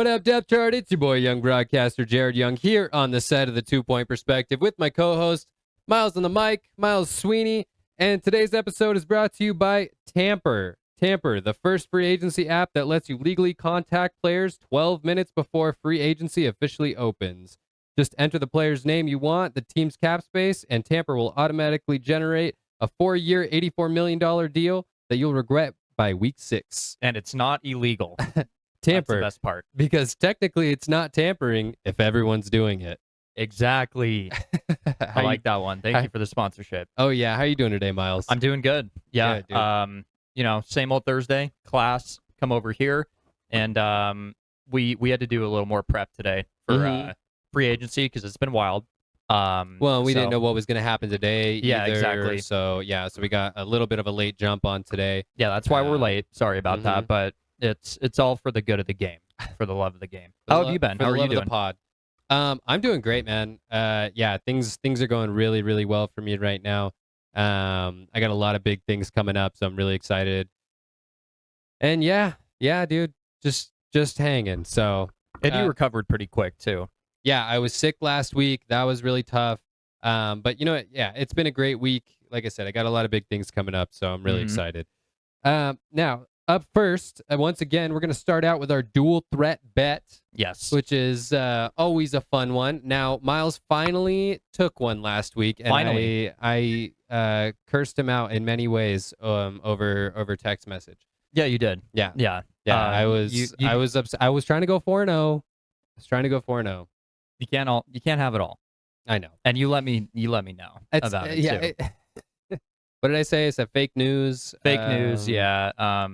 What up, Depth Chart? It's your boy, young broadcaster Jared Young, here on the set of the 2 Point Perspective with my co-host, Miles on the mic, Miles Sweeney. And today's episode is brought to you by Tamper. Tamper, the first free agency app that lets you legally contact players 12 minutes before free agency officially opens. Just enter the player's name you want, the team's cap space, and Tamper will automatically generate a 4-year, $84 million deal that you'll regret by week 6. And it's not illegal. Tamper. That's the best part. Because technically it's not tampering if everyone's doing it. Exactly. I like that one. Thank you for the sponsorship. Oh, yeah. How you doing today, Miles? I'm doing good. Yeah. Good, Same old Thursday, class, come over here. And we had to do a little more prep today for free agency because it's been wild. We didn't know what was going to happen today Yeah, either, exactly. So we got a little bit of a late jump on today. Yeah, that's why we're late. Sorry about that, but it's all for the good of the game, for the love of the game. How have you been? For How the are love you of doing? the pod. I'm doing great, man. Things are going really, really well for me right now. I got a lot of big things coming up, so I'm really excited. And yeah, dude, just hanging. So, And you recovered pretty quick too. yeah, I was sick last week. That was really tough. But you know what? Yeah, it's been a great week. Like I said, I got a lot of big things coming up, so I'm really excited. Now, up first, once again, we're going to start out with our dual threat bet. Yes. Which is always a fun one. Now, Miles finally took one last week, and Finally. I cursed him out in many ways over text message. Yeah, you did. Yeah. Yeah. I was upset. I was trying to go 4-0. You can't have it all. I know. And you let me know about it too. What did I say? Is that fake news? Fake news, yeah.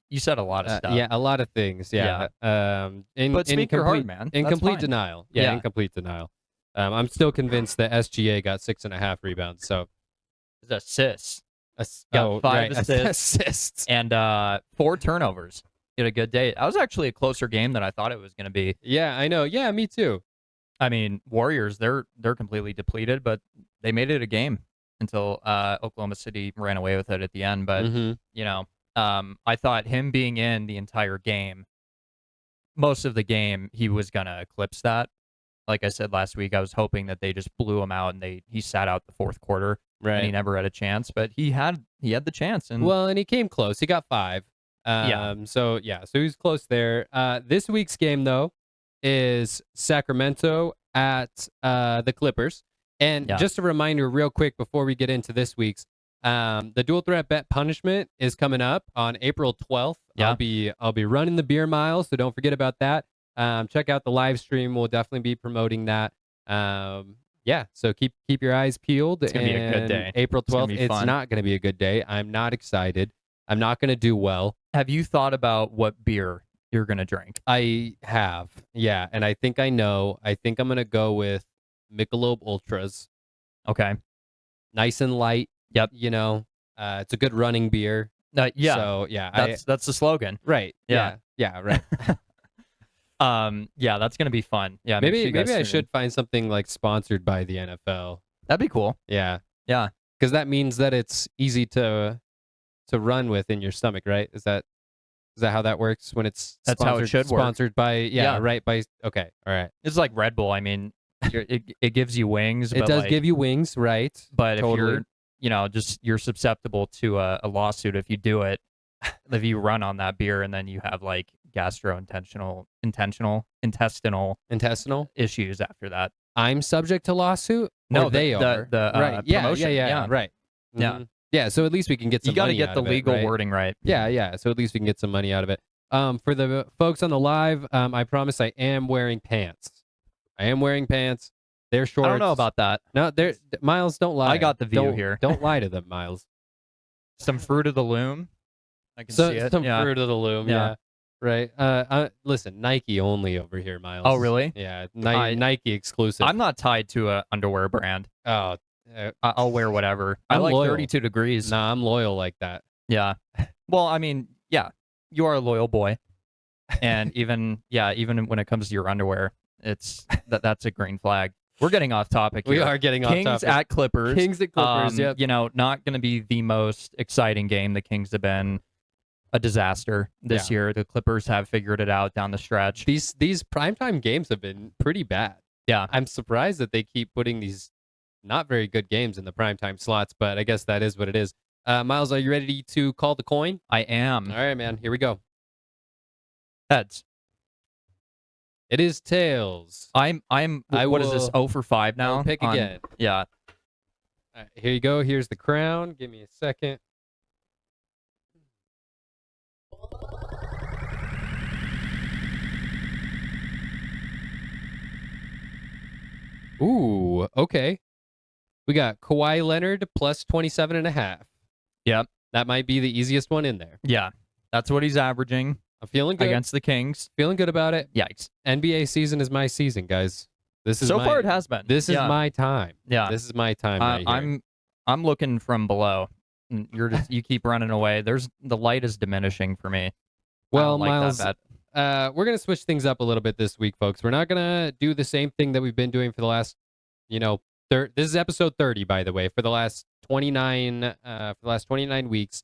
You said a lot of stuff. Yeah, a lot of things. Yeah. But speak your heart, man. In That's complete fine. denial. Yeah, in complete denial. I'm still convinced that SGA got 6.5 rebounds. So It's assists. Got 5 assists and 4 turnovers. He had a good day. That was actually a closer game than I thought it was going to be. Yeah, I know. Yeah, me too. I mean, Warriors, they're completely depleted, but they made it a game until Oklahoma City ran away with it at the end. But I thought him being in the entire game, most of the game, he was gonna eclipse that. Like I said last week, I was hoping that they just blew him out and he sat out the fourth quarter, right? And he never had a chance, but he had the chance. And he came close. He got 5. So he was close there. This week's game though is Sacramento at the Clippers. And just a reminder real quick before we get into this week's, the dual threat bet punishment is coming up on April 12th. Yeah. I'll be running the beer mile, so don't forget about that. Check out the live stream. We'll definitely be promoting that. So keep your eyes peeled. It's gonna be a good day. April 12th, it's fun. not going to be a good day. I'm not excited. I'm not going to do well. Have you thought about what beer you're going to drink? I have. Yeah, and I think I know. I think I'm going to go with Michelob Ultras. Okay. Nice and light. Yep. It's a good running beer. Yeah. So, that's the slogan. Right. Yeah. Yeah, right. That's going to be fun. Yeah. Maybe I should find something like sponsored by the NFL. That'd be cool. Yeah. Yeah. Because that means that it's easy to run with in your stomach, right? Is that how that works when it's That's how it should work. Sponsored by right by okay, all right. It's like Red Bull. I mean, it gives you wings. It does give you wings, right? But totally. if you're susceptible to a lawsuit if you do it, if you run on that beer and then you have like intestinal issues after that. I'm subject to lawsuit. No, they are. Right. Yeah. Right. Yeah. Yeah, so at least we can get some You got to money get out the of it, legal right? wording right. Yeah, so at least we can get some money out of it. For the folks on the live, I promise I am wearing pants. They're shorts. I don't know about that. No, Miles, don't lie. I got the view here. Don't lie to them, Miles. Some fruit of the loom. I can see it. Some fruit of the loom, Yeah. Right. Listen, Nike only over here, Miles. Oh, really? Yeah, Nike exclusive. I'm not tied to a underwear brand. Oh, I'll wear whatever. I like loyal. 32 degrees. Nah, I'm loyal like that. Yeah. Well, I mean, yeah, you are a loyal boy. And even when it comes to your underwear, that's a green flag. We're getting off topic here. We are getting off topic. Kings at Clippers. Kings at Clippers, yep. Not going to be the most exciting game the Kings have been a disaster this year. The Clippers have figured it out down the stretch. These primetime games have been pretty bad. Yeah. I'm surprised that they keep putting these not very good games in the primetime slots, but I guess that is what it is. Miles, are you ready to call the coin? I am. All right, man. Here we go. Heads. It is tails. What is this? 0 for 5 now? I'll pick again. Yeah. All right, here you go. Here's the crown. Give me a second. Ooh, okay. We got Kawhi Leonard plus 27.5. Yep. That might be the easiest one in there. Yeah. That's what he's averaging. I'm feeling good. Against the Kings. Feeling good about it. Yikes. NBA season is my season, guys. This is so far it has been. This is my time. Yeah. This is my time right here. I'm looking from below. You keep running away. The light is diminishing for me. Well, Miles, we're gonna switch things up a little bit this week, folks. We're not gonna do the same thing that we've been doing for the last, this is episode 30, by the way. For the last 29 weeks,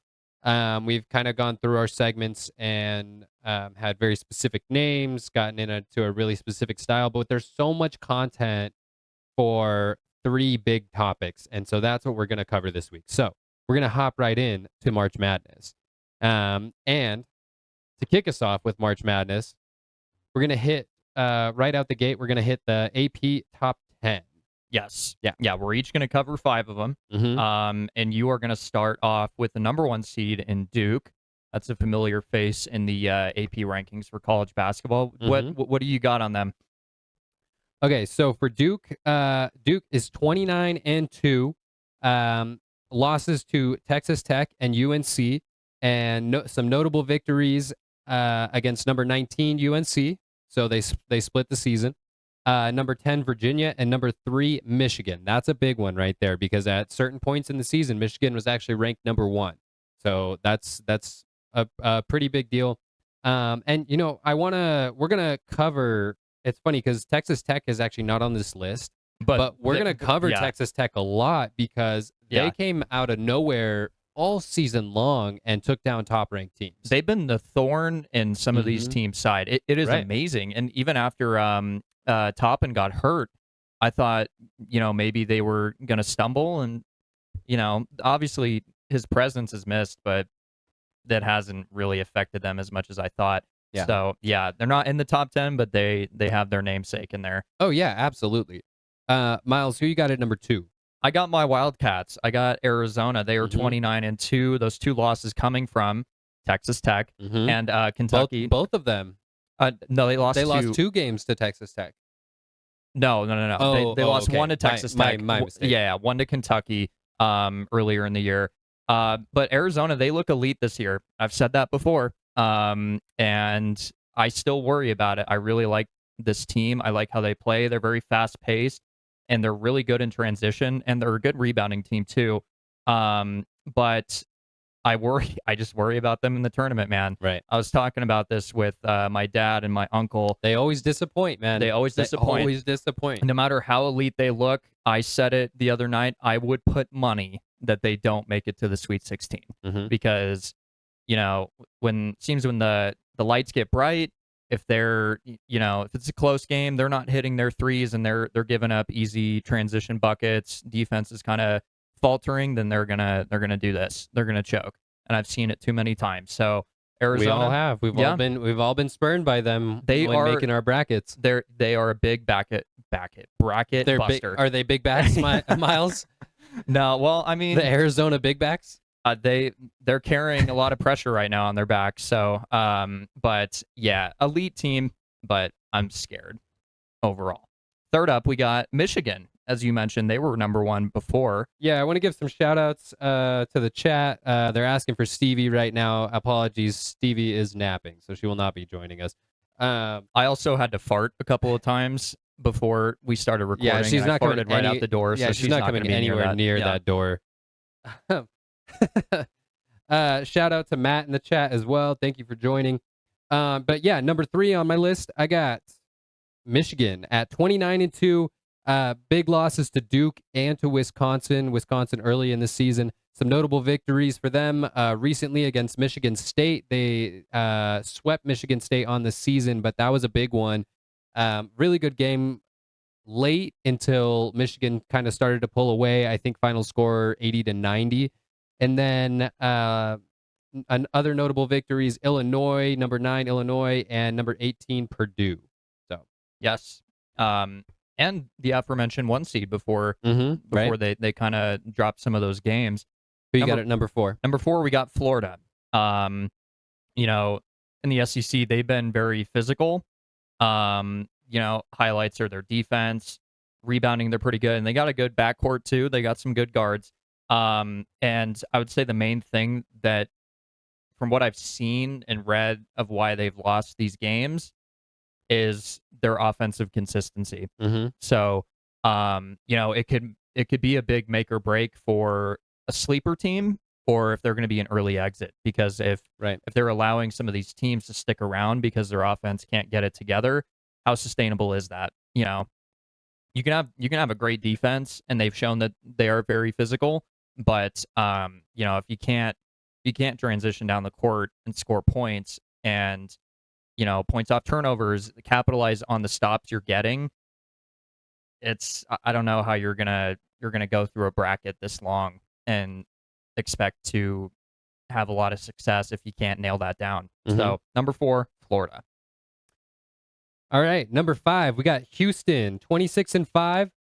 we've kind of gone through our segments and had very specific names, gotten into a really specific style. But there's so much content for 3 big topics, and so that's what we're gonna cover this week. So we're gonna hop right in to March Madness, and to kick us off with March Madness, we're going to hit, right out the gate, we're going to hit the AP Top 10. Yes. Yeah. Yeah, we're each going to cover 5 of them. Mm-hmm. And you are going to start off with the number 1 seed in Duke. That's a familiar face in the AP rankings for college basketball. Mm-hmm. What do you got on them? Okay, so for Duke, Duke is 29-2. Losses to Texas Tech and UNC, and some notable victories against number 19 UNC, so they split the season. Number 10 Virginia and number 3 Michigan. That's a big one right there because at certain points in the season, Michigan was actually ranked number 1. So that's a pretty big deal. And we're gonna cover. It's funny because Texas Tech is actually not on this list, but we're gonna cover Texas Tech a lot because they came out of nowhere all season long and took down top-ranked teams. They've been the thorn in some of these teams' side. It is amazing. And even after Toppin got hurt, I thought, maybe they were going to stumble. And, obviously his presence is missed, but that hasn't really affected them as much as I thought. Yeah. So, they're not in the top 10, but they have their namesake in there. Oh, yeah, absolutely. Miles, who you got at number 2? I got my Wildcats. I got Arizona. They are 29-2. Those 2 losses coming from Texas Tech and Kentucky. Both of them. No, they lost. They lost 2 games to Texas Tech. No. They lost okay. 1 to Texas Tech. My mistake. Yeah, 1 to Kentucky earlier in the year. But Arizona, they look elite this year. I've said that before. And I still worry about it. I really like this team. I like how they play. They're very fast-paced. And they're really good in transition, and they're a good rebounding team too. But I just worry about them in the tournament, man. Right. I was talking about this with my dad and my uncle. They always disappoint, man. They always disappoint. No matter how elite they look, I said it the other night, I would put money that they don't make it to the Sweet 16. Because, when the lights get bright, if they're, if it's a close game, they're not hitting their threes and they're giving up easy transition buckets, defense is kind of faltering, then they're gonna do this. They're gonna choke, and I've seen it too many times. So Arizona, we all have. We've all been spurned by them. When making our brackets. They are a big bracket buster. Are they big backs, Miles? No, well, I mean the Arizona big backs. They're carrying a lot of pressure right now on their back. So, but yeah, elite team, but I'm scared overall. Third up, we got Michigan. As you mentioned, they were number 1 before. Yeah, I want to give some shout outs to the chat. They're asking for Stevie right now. Apologies, Stevie is napping, so she will not be joining us. I also had to fart a couple of times before we started recording. Yeah, she's not coming right out the door. Yeah, so she's not coming anywhere near that door. Shout out to Matt in the chat as well. Thank you for joining. But yeah, number 3 on my list, I got Michigan at 29-2. Big losses to Duke and to Wisconsin. Wisconsin early in the season. Some notable victories for them recently against Michigan State. They swept Michigan State on the season, but that was a big one. Really good game late until Michigan kind of started to pull away. I think final score 80-90. And then other notable victories, Illinois, number 9, Illinois, and number 18, Purdue. So Yes. And the aforementioned 1 seed before right. they kind of dropped some of those games. Who you got at number 4? Number 4, we got Florida. You know, in the SEC, they've been very physical. Highlights are their defense, rebounding. They're pretty good, and they got a good backcourt too. They got some good guards. And I would say the main thing that, from what I've seen and read of why they've lost these games, is their offensive consistency. So, it could be a big make or break for a sleeper team, or if they're going to be an early exit. Because if they're allowing some of these teams to stick around because their offense can't get it together, how sustainable is that? You can have a great defense, and they've shown that they are very physical. But if you can't transition down the court and score points, and points off turnovers, capitalize on the stops you're getting, I don't know how you're gonna go through a bracket this long and expect to have a lot of success if you can't nail that down. So number 4, Florida. All right, number 5, we got Houston, 26-5.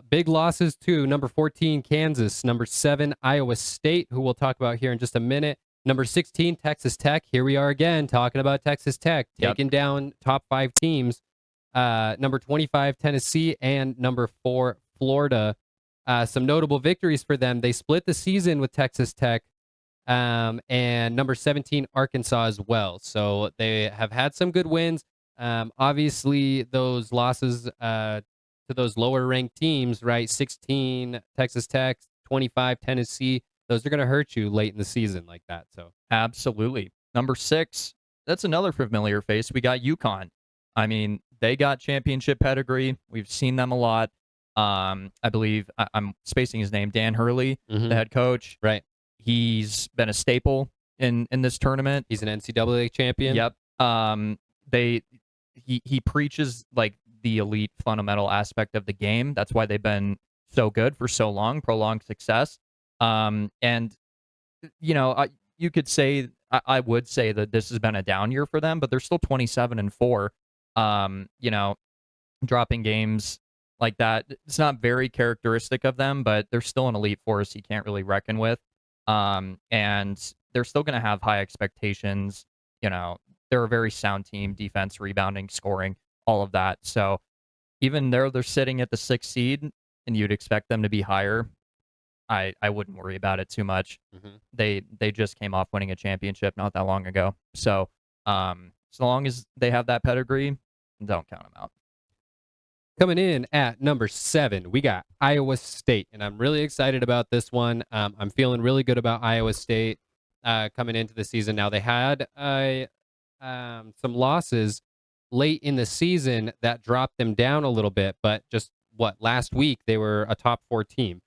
Big losses to number 14, Kansas. Number 7, Iowa State, who we'll talk about here in just a minute. Number 16, Texas Tech. Here we are again talking about Texas Tech, taking down top 5 teams. Number 25, Tennessee, and number 4, Florida. Some notable victories for them. They split the season with Texas Tech, and number 17, Arkansas as well. So they have had some good wins. Obviously, those losses to those lower ranked teams, right? 16, Texas Tech, 25, Tennessee. Those are going to hurt you late in the season like that. So absolutely. Number 6, that's another familiar face. We got UConn. I mean, they got championship pedigree. We've seen them a lot. I believe I'm spacing his name, Dan Hurley, the head coach. Right. He's been a staple in this tournament. He's an NCAA champion. Yep. He preaches like the elite fundamental aspect of the game. That's why they've been so good for so long, prolonged success. And you could say, I would say that this has been a down year for them, but they're still 27-4. Dropping games like that, it's not very characteristic of them, but they're still an elite force you can't really reckon with. And they're still going to have high expectations. They're a very sound team, defense, rebounding, scoring, all of that. So even though they're sitting at the 6th seed and you'd expect them to be higher, I wouldn't worry about it too much. They just came off winning a championship not that long ago. So so long as they have that pedigree, don't count them out. Coming in at number 7, we got Iowa State, and I'm really excited about this one. I'm feeling really good about Iowa State coming into the season. Now, they had some losses late in the season that dropped them down a little bit, but just last week they were a top 4 team,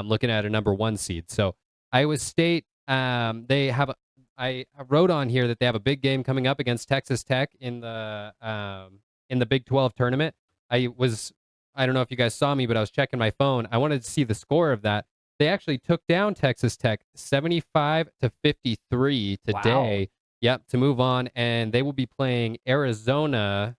looking at a number 1 seed. So Iowa State, they have I wrote on here that they have a big game coming up against Texas Tech in the Big 12 tournament. I don't know if you guys saw me, but I was checking my phone. I wanted to see the score of that. They actually took down Texas Tech 75-53 today. Wow. Yep, to move on, and they will be playing Arizona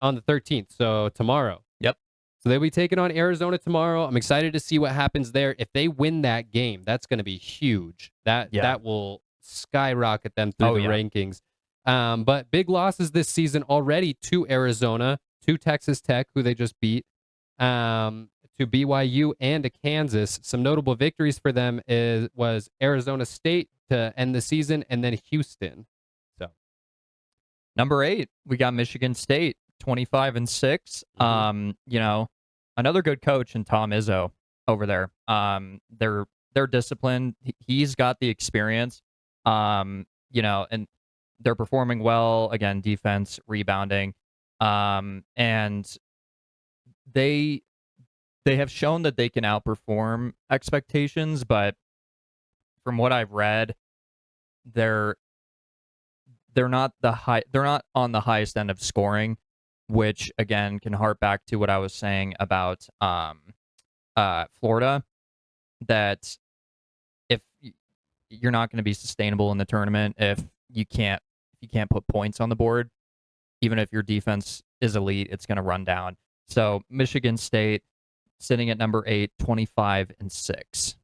on the 13th, so tomorrow. Yep. So they'll be taking on Arizona tomorrow. I'm excited to see what happens there. If they win that game, that's going to be huge. That will skyrocket them through the rankings. But big losses this season already to Arizona, to Texas Tech, who they just beat, to BYU and to Kansas. Some notable victories for them was Arizona State to end the season, and then Houston. So, number 8, we got Michigan State, 25-6. Another good coach in Tom Izzo over there. They're disciplined. He's got the experience. And they're performing well. Again, defense, rebounding. And they have shown that they can outperform expectations, but from what I've read, they're they're not they're not on the highest end of scoring, which again can harp back to what I was saying about Florida, that if you're not going to be sustainable in the tournament if you can't put points on the board, even if your defense is elite, it's going to run down. So Michigan State sitting at number 8, 25-6.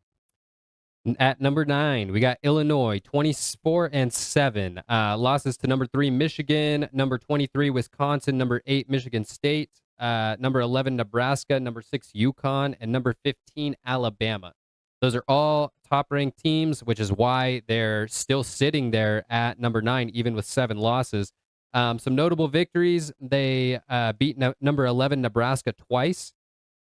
At number 9, we got Illinois, 24-7. Losses to number 3, Michigan, number 23, Wisconsin, number 8, Michigan State, number 11, Nebraska, number 6, UConn, and number 15, Alabama. Those are all top-ranked teams, which is why they're still sitting there at number 9, even with 7 losses. Some notable victories: they beat number 11, Nebraska twice.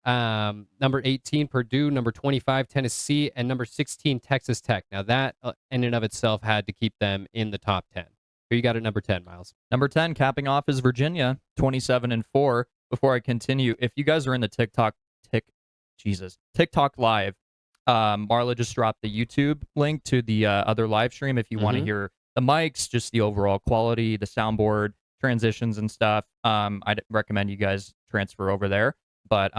Number 18, Purdue, number 25, Tennessee, and number 16, Texas Tech. Now, that in and of itself had to keep them in the top 10. Who you got at number 10, Miles? Number 10, capping off, is Virginia, 27-4. Before I continue, if you guys are in the TikTok Live, Marla just dropped the YouTube link to the other live stream if you want to hear the mics, just the overall quality, the soundboard, transitions and stuff. I'd recommend you guys transfer over there. But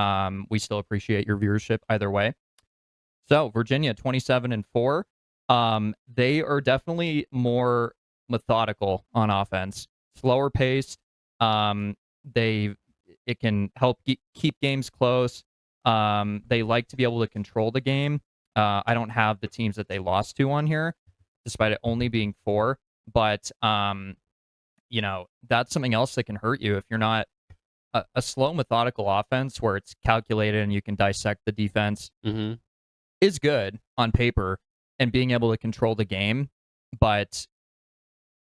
we still appreciate your viewership either way. So Virginia, 27-4. They are definitely more methodical on offense, slower paced. It can help keep games close. They like to be able to control the game. I don't have the teams that they lost to on here, despite it only being 4. But that's something else that can hurt you if you're not. A slow, methodical offense where it's calculated and you can dissect the defense is good on paper and being able to control the game. But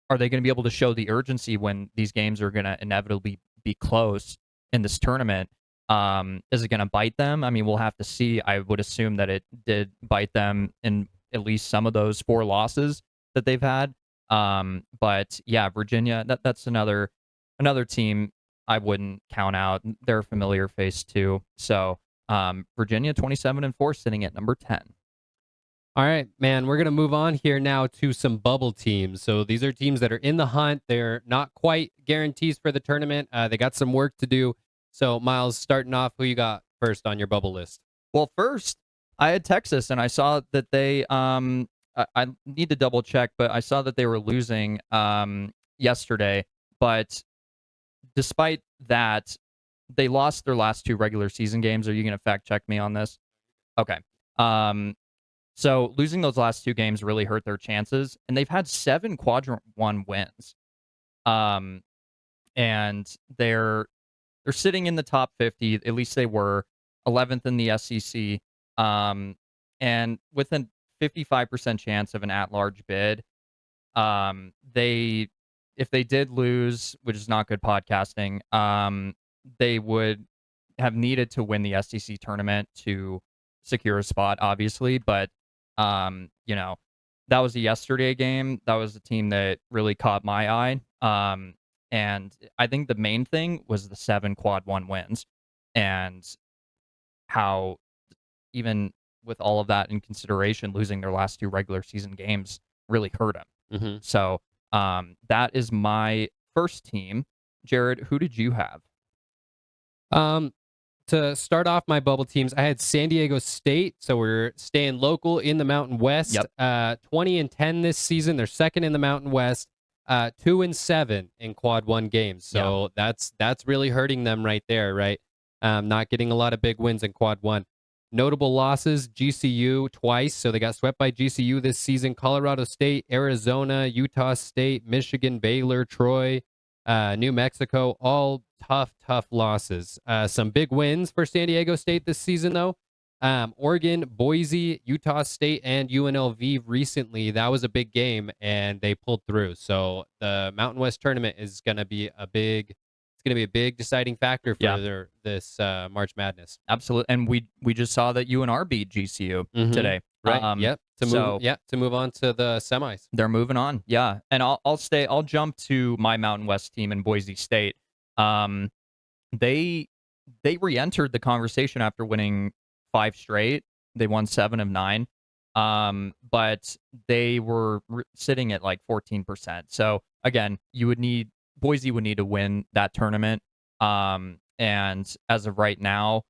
are they going to be able to show the urgency when these games are going to inevitably be close in this tournament? Is it going to bite them? I mean, we'll have to see. I would assume that it did bite them in at least some of those 4 losses that they've had. But yeah, Virginia, that's another team I wouldn't count out. They're a familiar face too. So Virginia, 27-4, sitting at number 10. All right, man, we're going to move on here now to some bubble teams. So these are teams that are in the hunt. They're not quite guarantees for the tournament. They got some work to do. So Miles, starting off, who you got first on your bubble list? Well, first, I had Texas, and I saw that they, I need to double check, but I saw that they were losing yesterday. But despite that, they lost their last 2 regular season games. Are you going to fact check me on this? Okay. So losing those last 2 games really hurt their chances, and they've had 7 quadrant 1 wins. And they're sitting in the top 50. At least they were 11th in the SEC. And with a 55% chance of an at-large bid, if they did lose, which is not good podcasting, they would have needed to win the SEC tournament to secure a spot, obviously. But, that was a yesterday game. That was a team that really caught my eye. And I think the main thing was the 7 quad 1 wins and how, even with all of that in consideration, losing their last 2 regular season games really hurt them. So, that is my first team. Jared, who did you have? To start off my bubble teams, I had San Diego State, so we're staying local in the Mountain West. Yep. 20-10 this season. They're second in the Mountain West. 2-7 in quad 1 games. So that's really hurting them right there, right? Not getting a lot of big wins in quad 1. Notable losses: GCU twice, so they got swept by GCU this season. Colorado State, Arizona, Utah State, Michigan, Baylor, Troy, New Mexico, all tough losses. Some big wins for San Diego State this season, though. Oregon, Boise, Utah State, and UNLV recently. That was a big game, and they pulled through. So the Mountain West tournament is going to be a big deciding factor for this March Madness. Absolutely. And we just saw that UNR beat GCU today. Right. To move on to the semis. They're moving on. Yeah. And I'll jump to my Mountain West team in Boise State. They re-entered the conversation after winning 5 straight. They won 7 of 9. But they were sitting at like 14%. So again, Boise would need to win that tournament. And as of right now,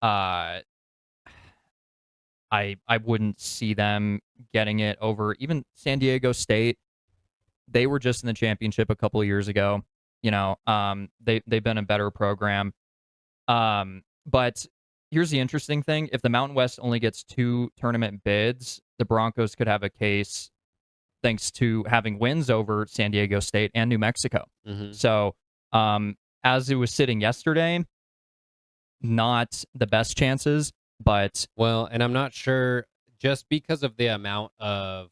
uh, I wouldn't see them getting it over even San Diego State. They were just in the championship a couple of years ago. They've been a better program. But here's the interesting thing: if the Mountain West only gets 2 tournament bids, the Broncos could have a case thanks to having wins over San Diego State and New Mexico. Mm-hmm. So, as it was sitting yesterday, not the best chances, but Well, and I'm not sure just because of the amount of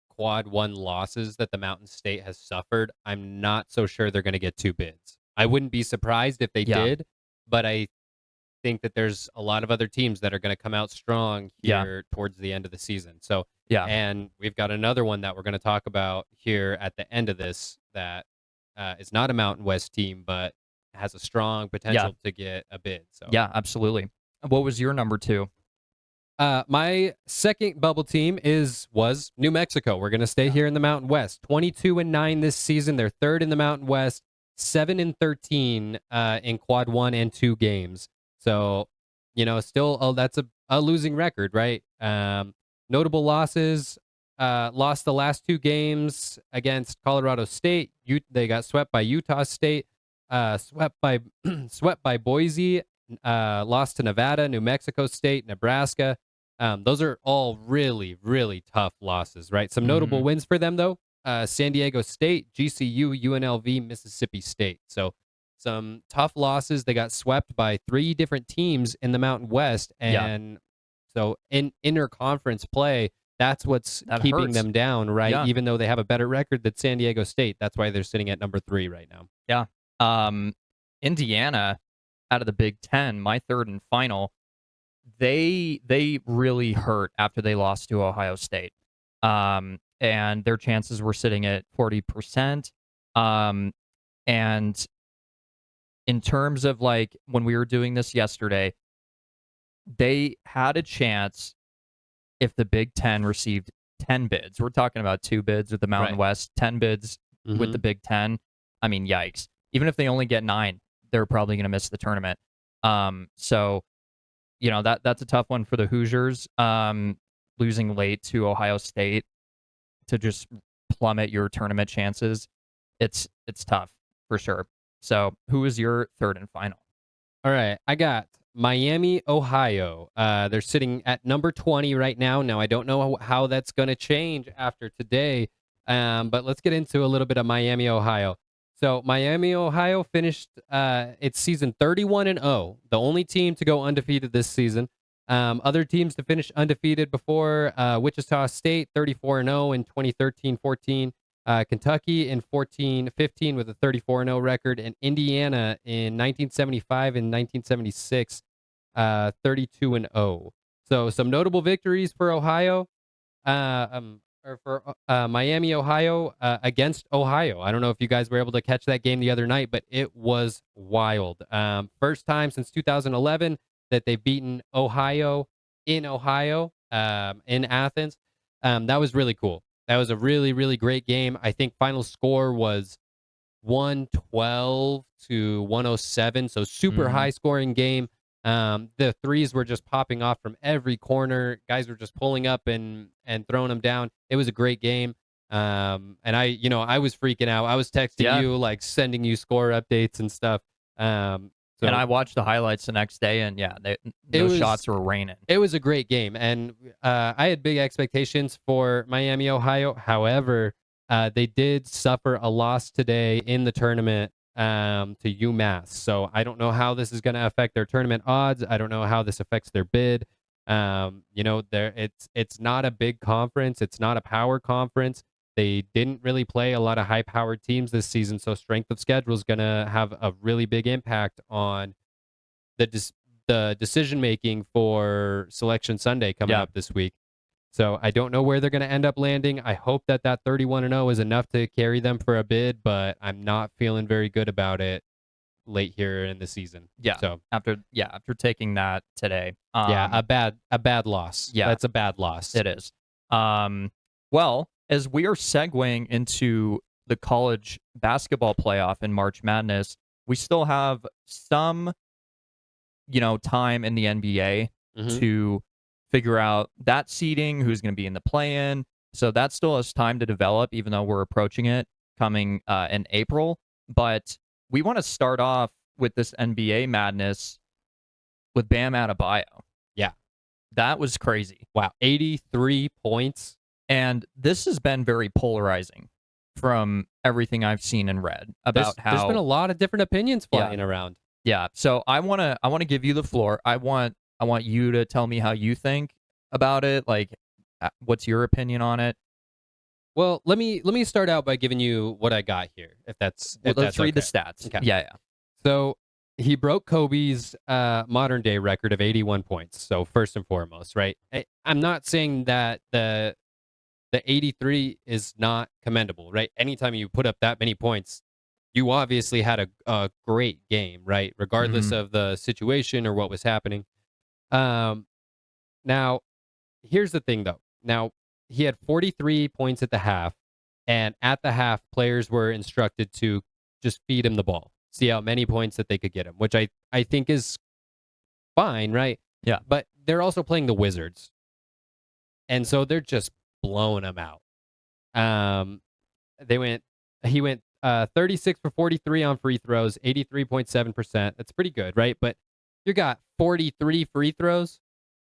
quad one losses that the Mountain State has suffered, I'm not so sure they're going to get 2 bids. I wouldn't be surprised if they yeah, did, but I think that there's a lot of other teams that are going to come out strong yeah, here towards the end of the season. So, yeah, and we've got another one that we're going to talk about here at the end of this that is not a Mountain West team, but has a strong yeah, potential to get a bid. So, yeah, absolutely. What was your number 2? my second bubble team was New Mexico. We're going to stay here in the Mountain West. 22-9 this season. They're third in the Mountain West. 7-13 in quad 1 and 2 games. So, still that's a losing record, right? Notable losses. Lost the last 2 games against Colorado State. They got swept by Utah State. Swept by swept by Boise. Lost to Nevada, New Mexico State, Nebraska. Those are all really, really tough losses, right? Some notable wins for them, though. San Diego State, GCU, UNLV, Mississippi State. So some tough losses. They got swept by 3 different teams in the Mountain West. Yeah, And so in interconference play, that's what's that keeping hurts. them down, right? Yeah, Even though they have a better record than San Diego State. That's why they're sitting at number 3 right now. yeah. Indiana out of the Big Ten, my third and final, they really hurt after they lost to Ohio State. And their chances were sitting at 40%. And in terms of like when we were doing this yesterday, they had a chance if the Big Ten received 10 bids. We're talking about 2 bids with the Mountain Right. West, 10 bids with the Big Ten. I mean, yikes. Even if they only get 9, they're probably going to miss the tournament. So, that's a tough one for the Hoosiers. Losing late to Ohio State to just plummet your tournament chances. It's tough for sure. So, who is your third and final? All right, I got Miami, Ohio. They're sitting at number 20 right now. Now, I don't know how that's going to change after today, but let's get into a little bit of Miami, Ohio. So, Miami, Ohio finished its season 31-0, the only team to go undefeated this season. Other teams to finish undefeated before Wichita State, 34-0 in 2013-14. Kentucky in 14-15 with a 34-0 record, and Indiana in 1975 and 1976, 32-0. So some notable victories for Ohio, or for Miami, Ohio, against Ohio. I don't know if you guys were able to catch that game the other night, but it was wild. First time since 2011 that they've beaten Ohio, in Athens. That was really cool. That was a really, really great game. I think final score was 112 to 107. So super high scoring game. The threes were just popping off from every corner. Guys were just pulling up and throwing them down. It was a great game. And I was freaking out. I was texting you, like sending you score updates and stuff. And I watched the highlights the next day, and those shots were raining. It was a great game, and I had big expectations for Miami, Ohio. However, they did suffer a loss today in the tournament to UMass. So I don't know how this is going to affect their tournament odds. I don't know how this affects their bid. It's not a big conference. It's not a power conference. They didn't really play a lot of high-powered teams this season, so strength of schedule is going to have a really big impact on the decision-making for Selection Sunday coming up this week. So I don't know where they're going to end up landing. I hope that 31-0 is enough to carry them for a bid, but I'm not feeling very good about it late here in the season. Yeah. So After taking that today. yeah, a bad loss. Yeah. That's a bad loss. It is. Well, as we are segueing into the college basketball playoff in March Madness, we still have some, time in the NBA Mhm. to figure out that seeding, who's going to be in the play-in. So that still has time to develop, even though we're approaching it coming in April. But we want to start off with this NBA madness with Bam Adebayo. Yeah. That was crazy. Wow, 83 points. And this has been very polarizing from everything I've seen and read about There's been a lot of different opinions flying around. Yeah. So I wanna give you the floor. I want you to tell me how you think about it. Like, what's your opinion on it? Well, let me start out by giving you what I got here, if that's Let's read the okay. stats. Okay. Yeah. So he broke Kobe's modern day record of 81 points. So first and foremost, right? I'm not saying that the 83 is not commendable, right? Anytime you put up that many points, you obviously had a great game, right? Regardless of the situation or what was happening. Now, here's the thing, though. Now, he had 43 points at the half, and at the half, players were instructed to just feed him the ball, see how many points that they could get him, which I think is fine, right? Yeah. But they're also playing the Wizards, and so they're just blowing him out. He went 36 for 43 on free throws, 83.7%. That's pretty good, right? But you got 43 free throws.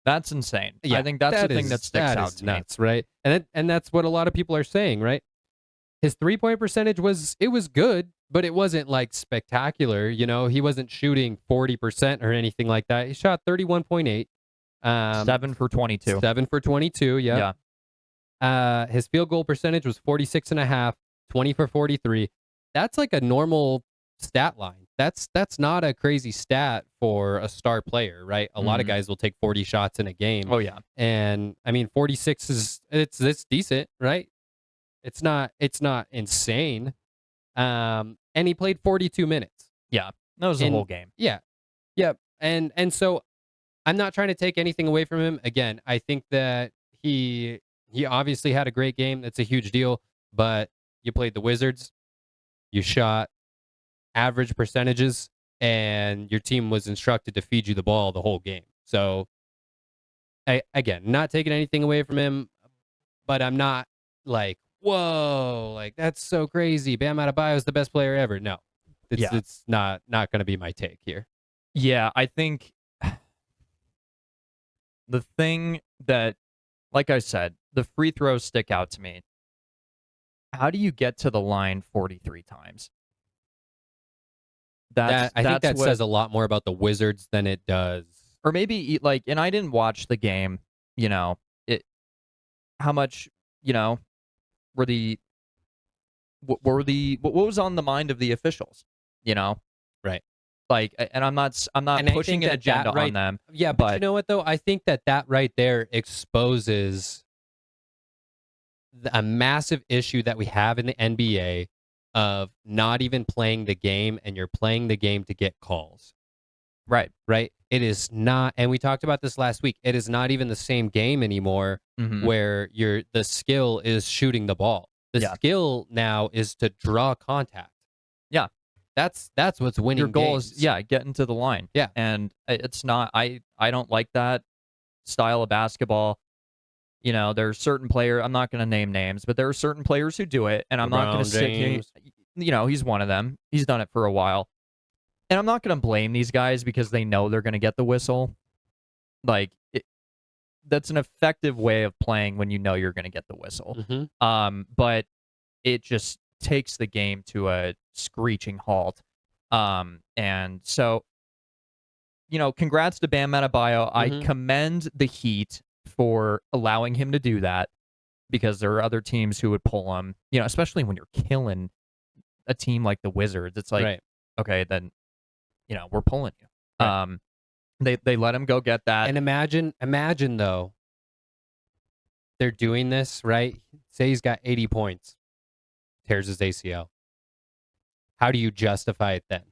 That's insane. Yeah, I think that's the thing that sticks out to nuts, right? And that's what a lot of people are saying, right? His 3-point percentage was good, but it wasn't like spectacular. He wasn't shooting 40% or anything like that. He shot 31.8. 7 for 22. 7 for 22. Yep. Yeah. His field goal percentage was 46.5, 20 for 43. That's like a normal stat line. That's not a crazy stat for a star player, right? A lot of guys will take 40 shots in a game. Oh yeah. And I mean 46 is it's decent, right? It's not insane. And he played 42 minutes. Yeah. That was the whole game. Yeah. Yep. And so I'm not trying to take anything away from him. Again, I think that he obviously had a great game. That's a huge deal. But you played the Wizards. You shot average percentages, and your team was instructed to feed you the ball the whole game. So, again, not taking anything away from him, but I'm not like, whoa, like that's so crazy. Bam Adebayo is the best player ever. No, it's not going to be my take here. Yeah, I think the thing that, like I said, the free throws stick out to me. How do you get to the line 43 times? I think that says a lot more about the Wizards than it does. Or maybe and I didn't watch the game, how much, what was on the mind of the officials, Right. Like, and I'm not pushing an agenda on them. Yeah, but you know what though? I think that right there exposes a massive issue that we have in the NBA of not even playing the game, and you're playing the game to get calls. Right. It is not, and we talked about this last week. It is not even the same game anymore where the skill is shooting the ball. The skill now is to draw contact. Yeah. That's what's winning. Your goal games. is getting to the line. Yeah. And it's not, I don't like that style of basketball. There's certain player, I'm not going to name names, but there are certain players who do it, and I'm not going to sit here. He's one of them. He's done it for a while. And I'm not going to blame these guys because they know they're going to get the whistle. Like, that's an effective way of playing when you know you're going to get the whistle. But it just takes the game to a screeching halt. And so, congrats to Bam Adebayo. I commend the Heat for allowing him to do that, because there are other teams who would pull him, especially when you're killing a team like the Wizards. It's like, okay, then, we're pulling you. Right. They let him go get that. And imagine though, they're doing this, right? Say he's got 80 points, tears his ACL. How do you justify it then?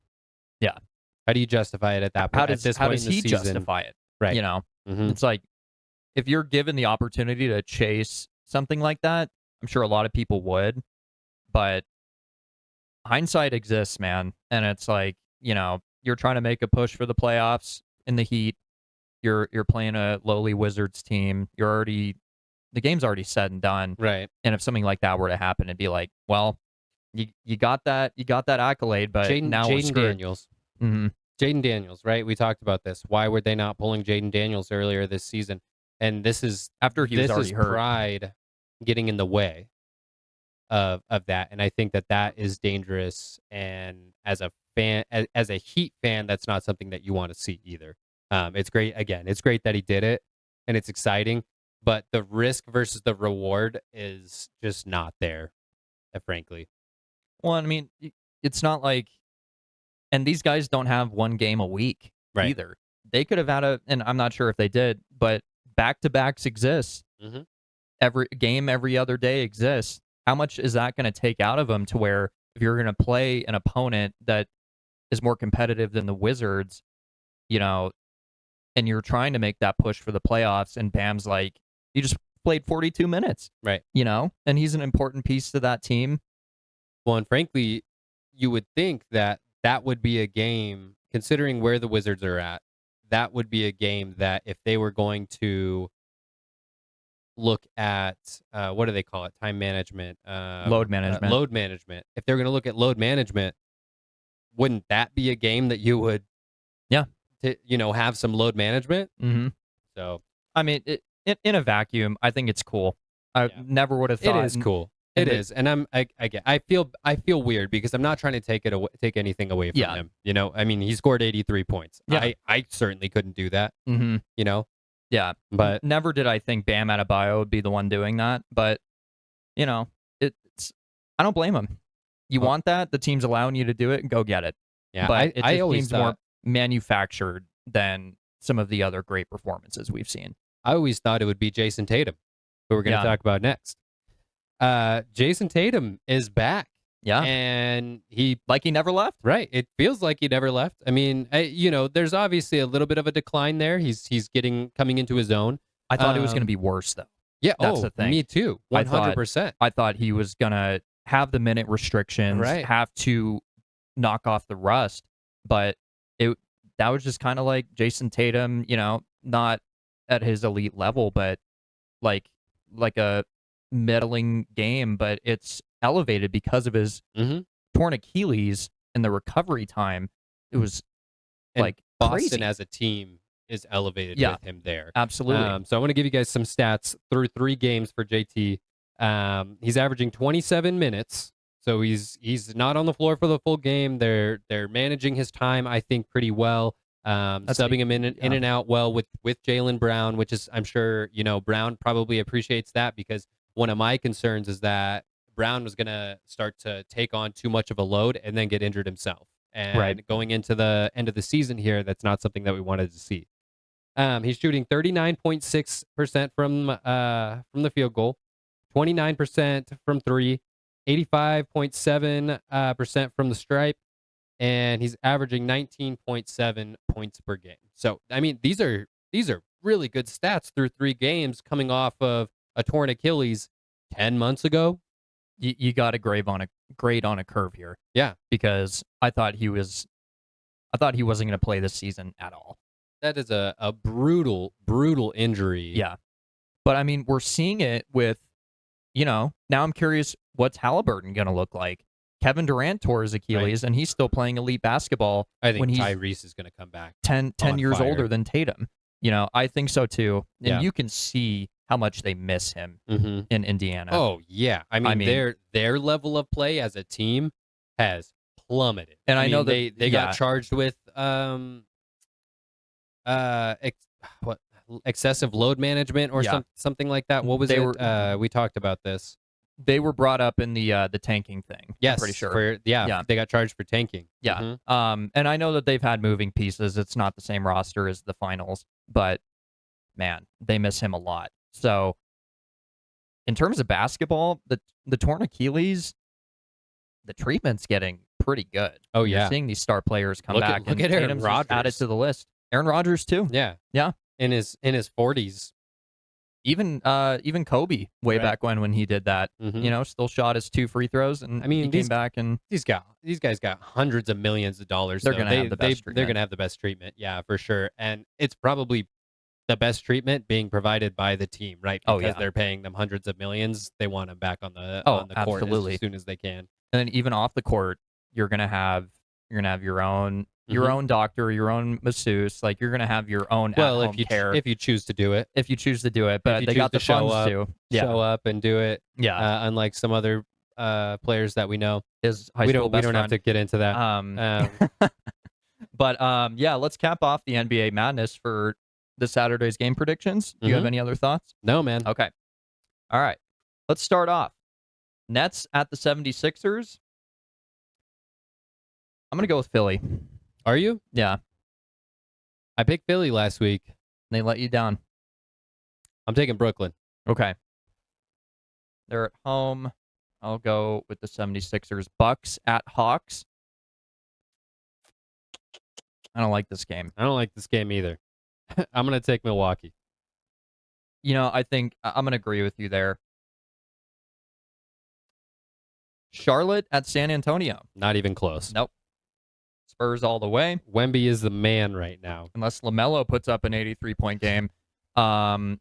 Yeah. How do you justify it at that point? How does in the he season? justify it? Right. You know, Mhm. it's like if you're given the opportunity to chase something like that, I'm sure a lot of people would, but hindsight exists, man. And it's like, you're trying to make a push for the playoffs in the Heat. You're playing a lowly Wizards team. The game's already said and done. Right. And if something like that were to happen, it'd be like, well, you got that accolade, but now we're Jaden screwed. Daniels. Mm-hmm. Jaden Daniels, right? We talked about this. Why were they not pulling Jaden Daniels earlier this season? And this is After he was already hurt. pride getting in the way of that, and I think that is dangerous. And as a fan, as a Heat fan, that's not something that you want to see either. It's great. Again, it's great that he did it, and it's exciting. But the risk versus the reward is just not there, frankly. Well, I mean, it's not like, and these guys don't have one game a week Right. either. They could have had and I'm not sure if they did, but back-to-backs exist. Mm-hmm. Every game, every other day exists. How much is that going to take out of them to where if you're going to play an opponent that is more competitive than the Wizards, and you're trying to make that push for the playoffs, and Bam's like, you just played 42 minutes. Right. And he's an important piece to that team. Well, and frankly, you would think that would be a game, considering where the Wizards are at, that would be a game that if they were going to look at, what do they call it? Time management. Load management. Load management. If they're going to look at load management, wouldn't that be a game that you would, have some load management? Mm-hmm. So, I mean, in a vacuum, I think it's cool. I never would have thought it is cool. It is, and I feel weird because I'm not trying to take anything away from him. I mean, he scored 83 points. Yeah. I certainly couldn't do that. Mm-hmm. Yeah, but never did I think Bam Adebayo would be the one doing that. But it's I don't blame him. You want that? The team's allowing you to do it. Go get it. Yeah, but it just always seems more manufactured than some of the other great performances we've seen. I always thought it would be Jason Tatum, who we're going to talk about next. Jason Tatum is back. Yeah. And he never left. Right. It feels like he never left. I mean, there's obviously a little bit of a decline there. He's coming into his own. I thought it was going to be worse, though. Yeah. That's the thing. Me too. 100%. I thought he was going to have the minute restrictions, have to knock off the rust. But that was just kind of like Jason Tatum, not at his elite level, but like a middling game, but it's elevated because of his torn Achilles and the recovery time. It was Boston crazy. As a team is elevated with him there. Absolutely. So I want to give you guys some stats through 3 games for JT. He's averaging 27 minutes. So he's not on the floor for the full game. They're managing his time, I think, pretty well. Subbing him in and out well with Jaylen Brown, which is, I'm sure, Brown probably appreciates that, because one of my concerns is that Brown was going to start to take on too much of a load and then get injured himself. And going into the end of the season here, that's not something that we wanted to see. He's shooting 39.6% from the field goal, 29% from 3, 85.7% from the stripe, and he's averaging 19.7 points per game. So, I mean, these are really good stats through 3 games coming off of a torn Achilles 10 months ago. You got a grade on a curve here. Yeah, because I thought he wasn't going to play this season at all. That is a brutal injury. Yeah. But I mean, we're seeing it with, now I'm curious, what's Halliburton going to look like? Kevin Durant tore his Achilles, and he's still playing elite basketball. I think Tyrese is going to come back 10 years older than Tatum. I think so too. And you can see how much they miss him in Indiana. Oh, yeah. I mean their level of play as a team has plummeted. And I know that they got charged with excessive load management or something like that. What was it? We talked about this. They were brought up in the tanking thing. Yes, I'm pretty sure. They got charged for tanking. Yeah. And I know that they've had moving pieces. It's not the same roster as the finals, but man, they miss him a lot. So in terms of basketball, the torn Achilles, the treatment's getting pretty good. Oh, You're yeah. seeing these star players come Look back. at and Aaron Tatum's just added Rodgers. to the list. Aaron Rodgers too. Yeah. Yeah. In his 40s. Even Kobe way Right. back when he did that. Mhm. Still shot his 2 free throws, and I mean, he came back and these guys got hundreds of millions of dollars. They're so gonna have the best they're treatment. gonna have the best treatment. Yeah, for sure. And it's probably the best treatment being provided by the team, right? Oh, Because yeah. they're paying them hundreds of millions. They want them back on the court absolutely. as soon as they can. And then even off the court, you're gonna have your own doctor, your own masseuse. Like you're gonna have your own at-home care if you choose to do it, if you choose to do it. If But you they choose got to the show funds up, to show up and do it. Yeah, Unlike some other players that we know. his high We school don't best have to get into that. But yeah, let's cap off the NBA madness for the Saturday's game predictions. Do you have Mhm. any other thoughts? No, man. Okay. All right. Let's start off. Nets at the 76ers. I'm going to go with Philly. Are you? Yeah. I picked Philly last week. They let you down. I'm taking Brooklyn. Okay. They're at home. I'll go with the 76ers. Bucks at Hawks. I don't like this game. I don't like this game either. I'm going to take Milwaukee. I think I'm going to agree with you there. Charlotte at San Antonio. Not even close. Nope. Spurs all the way. Wemby is the man right now. Unless LaMelo puts up an 83-point game.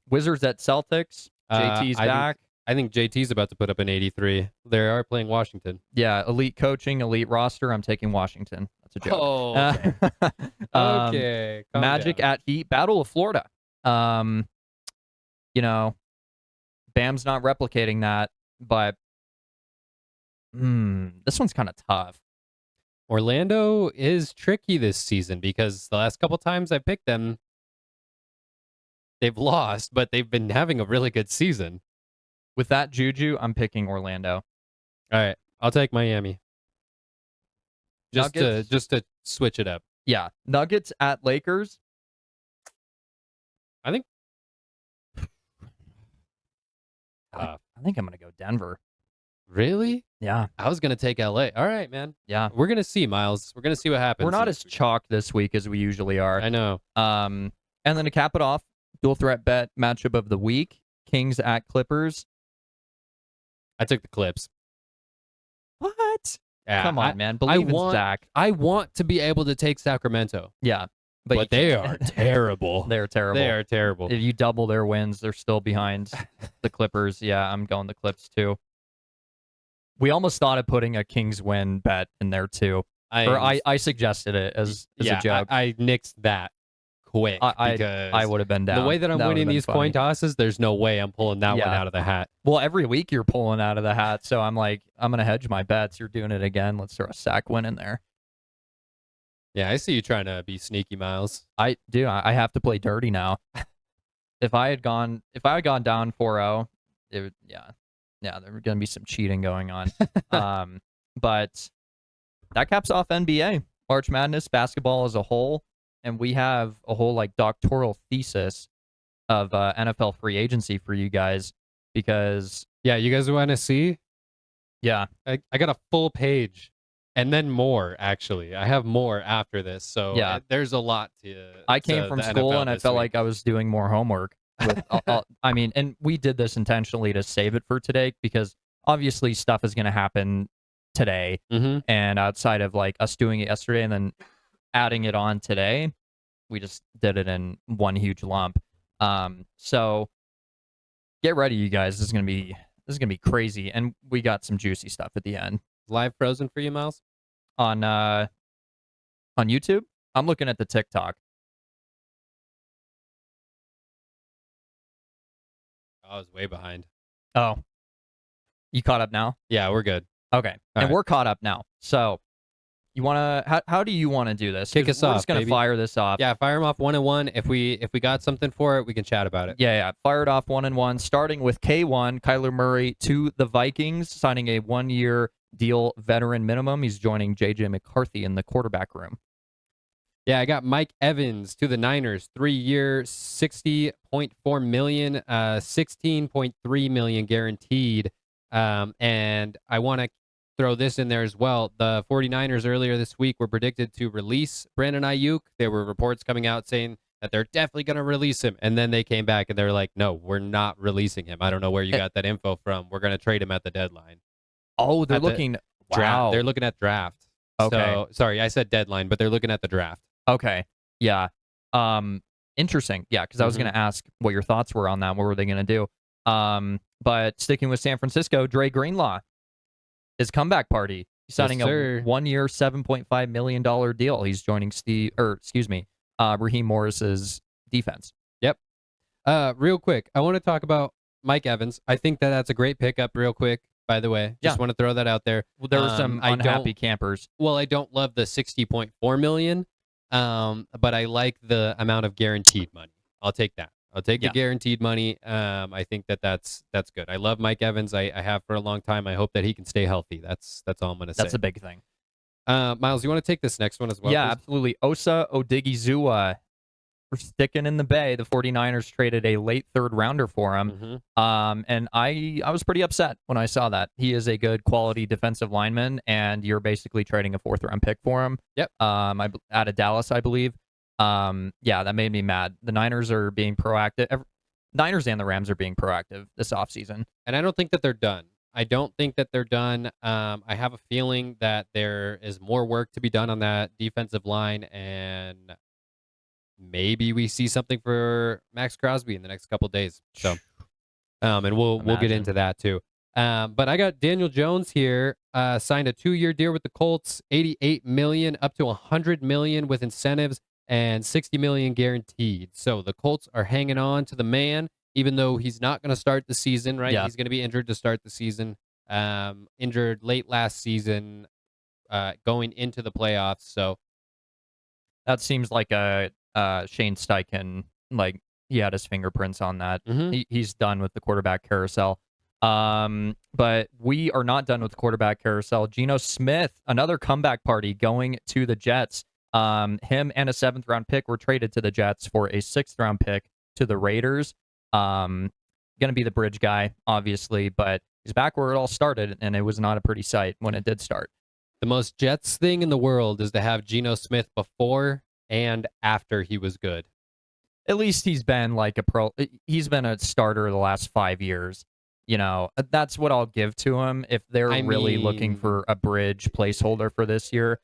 Wizards at Celtics. JT's back. I think JT's about to put up an 83. They are playing Washington. Yeah, elite coaching, elite roster. I'm taking Washington. That's a joke. Oh, okay. Okay. Calm Magic down. at Heat. Battle of Florida. Bam's not replicating that, but this one's kind of tough. Orlando is tricky this season because the last couple times I picked them, they've lost, but they've been having a really good season. With that juju, I'm picking Orlando. All right, I'll take Miami. Just to switch it up. Yeah, Nuggets at Lakers. I think. I think I'm gonna go Denver. Really? Yeah, I was gonna take LA. All right, man. yeah. We're gonna see, Miles. We're gonna see what happens. We're not as this week. chalked this week as we usually are. I know. And then to cap it off, dual threat bet matchup of the week: Kings at Clippers. I took the Clips. What? Yeah, Come on, man. Believe in Zach. I want to be able to take Sacramento. Yeah, But they are terrible. They're terrible. They are terrible. If you double their wins, they're still behind the Clippers. Yeah, I'm going the Clips too. We almost thought of putting a Kings win bet in there too. I suggested it as a joke. I nixed that quick I because would have been down. the way that I'm winning these coin tosses, there's no way I'm pulling that one out of the hat. Well, every week you're pulling out of the hat, so I'm like, I'm going to hedge my bets. You're doing it again. Let's throw a sack win in there. Yeah, I see you trying to be sneaky, Miles. I do. I have to play dirty now. If I had gone down 4-0, it would, yeah, there would going to be some cheating going on. But that caps off NBA, March Madness, basketball as a whole, and we have a whole like doctoral thesis of NFL free agency for you guys because Yeah, you guys want to see? yeah, I got a full page. And then more, actually. I have more after this. So Yeah. there's a lot to. I came from the school NFL and I this felt week. like I was doing more homework. With, I mean, and we did this intentionally to save it for today because obviously stuff is going to happen today. Mhm. And outside of like us doing it yesterday and then adding it on today, we just did it in one huge lump. So get ready, you guys. This is gonna be crazy, and we got some juicy stuff at the end Live frozen for you, Miles? on YouTube. I'm looking at the TikTok. I was way behind. Oh, you caught up now? Yeah, we're good. Okay, and we're caught up now. So you wanna? How do you want to do this? Kick 'Cause us we're off, just gonna baby. fire this off. Yeah, fire them off 1-1. If we got something for it, we can chat about it. Yeah. Fire it off 1-1. Starting with K1, Kyler Murray to the Vikings, signing a 1-year deal, veteran minimum. He's joining JJ McCarthy in the quarterback room. Yeah, I got Mike Evans to the Niners, 3-year, $60.4 million, $16.3 million guaranteed. And I want to throw this in there as well. The 49ers earlier this week were predicted to release Brandon Ayuk. There were reports coming out saying that they're definitely going to release him. And then they came back and they're like, no, we're not releasing him. I don't know where you got that info from. We're going to trade him at the deadline. Oh, they're At the looking draft. wow. They're looking at draft. Okay. So, sorry, I said deadline, but they're looking at the draft. Okay. Yeah. Interesting. Yeah, because I was going to ask what your thoughts were on that. What were they going to do? But sticking with San Francisco, Dre Greenlaw, his comeback party. He's signing a 1-year, $7.5 million deal. He's joining Raheem Morris's defense. Yep. Real quick, I want to talk about Mike Evans. I think that that's a great pickup. Real quick, by the way, just want to throw that out there. Well, there were some unhappy campers. Well, I don't love the $60.4 million, but I like the amount of guaranteed money. I'll take that. I'll take the guaranteed money. I think that that's good. I love Mike Evans. I have for a long time. I hope that he can stay healthy. That's all I'm going to say. That's a big thing. Miles, you want to take this next one as well? Yeah, please? absolutely. Osa Odigizua. We're sticking in the Bay. The 49ers traded a late third rounder for him. And I was pretty upset when I saw that. He is a good quality defensive lineman, and you're basically trading a 4th round pick for him. Yep. Out of Dallas, I believe. That made me mad. The Niners are being proactive. Niners and the Rams are being proactive this offseason. And I don't think that they're done. I have a feeling that there is more work to be done on that defensive line, and maybe we see something for Max Crosby in the next couple of days. So, and we'll get into that too. But I got Daniel Jones here, signed a 2-year deal with the Colts, $88 million up to $100 million with incentives and $60 million guaranteed. So the Colts are hanging on to the man, even though he's not going to start the season, right? Yeah. He's going to be injured to start the season. Injured late last season, going into the playoffs. So that seems like a Shane Steichen, like he had his fingerprints on that. He's done with the quarterback carousel. But we are not done with the quarterback carousel. Geno Smith, another comeback party going to the Jets. Him and a 7th round pick were traded to the Jets for a 6th round pick to the Raiders. Going to be the bridge guy, obviously, but he's back where it all started, and it was not a pretty sight when it did start. The most Jets thing in the world is to have Geno Smith before and after he was good. At least he's been like a pro. He's been a starter the last 5 years. You know, that's what I'll give to him. If they're really looking for a bridge placeholder for this year,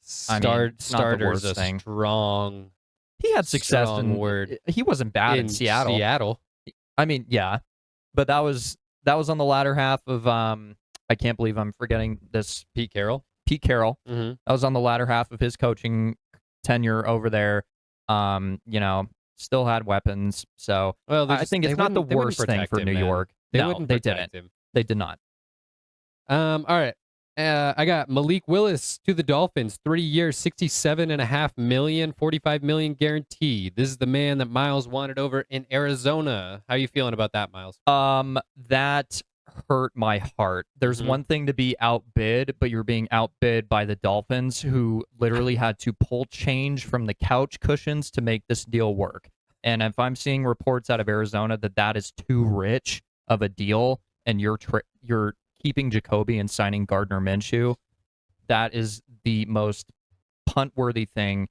starter's a strong. He had success in word. He wasn't bad in Seattle. I mean, yeah, but that was on the latter half of I can't believe I'm forgetting this. Pete Carroll. That was on the latter half of his coaching tenure over there. Still had weapons. So I think it's not the worst thing for New York. They didn't. They did not. All right. I got Malik Willis to the Dolphins, 3 years, $67.5 million, $45 million guaranteed. This is the man that Miles wanted over in Arizona. How are you feeling about that, Miles? That hurt my heart. There's one thing to be outbid, but you're being outbid by the Dolphins, who literally had to pull change from the couch cushions to make this deal work. And if I'm seeing reports out of Arizona that is too rich of a deal, and you're keeping Jacoby and signing Gardner Minshew, that is the most punt-worthy thing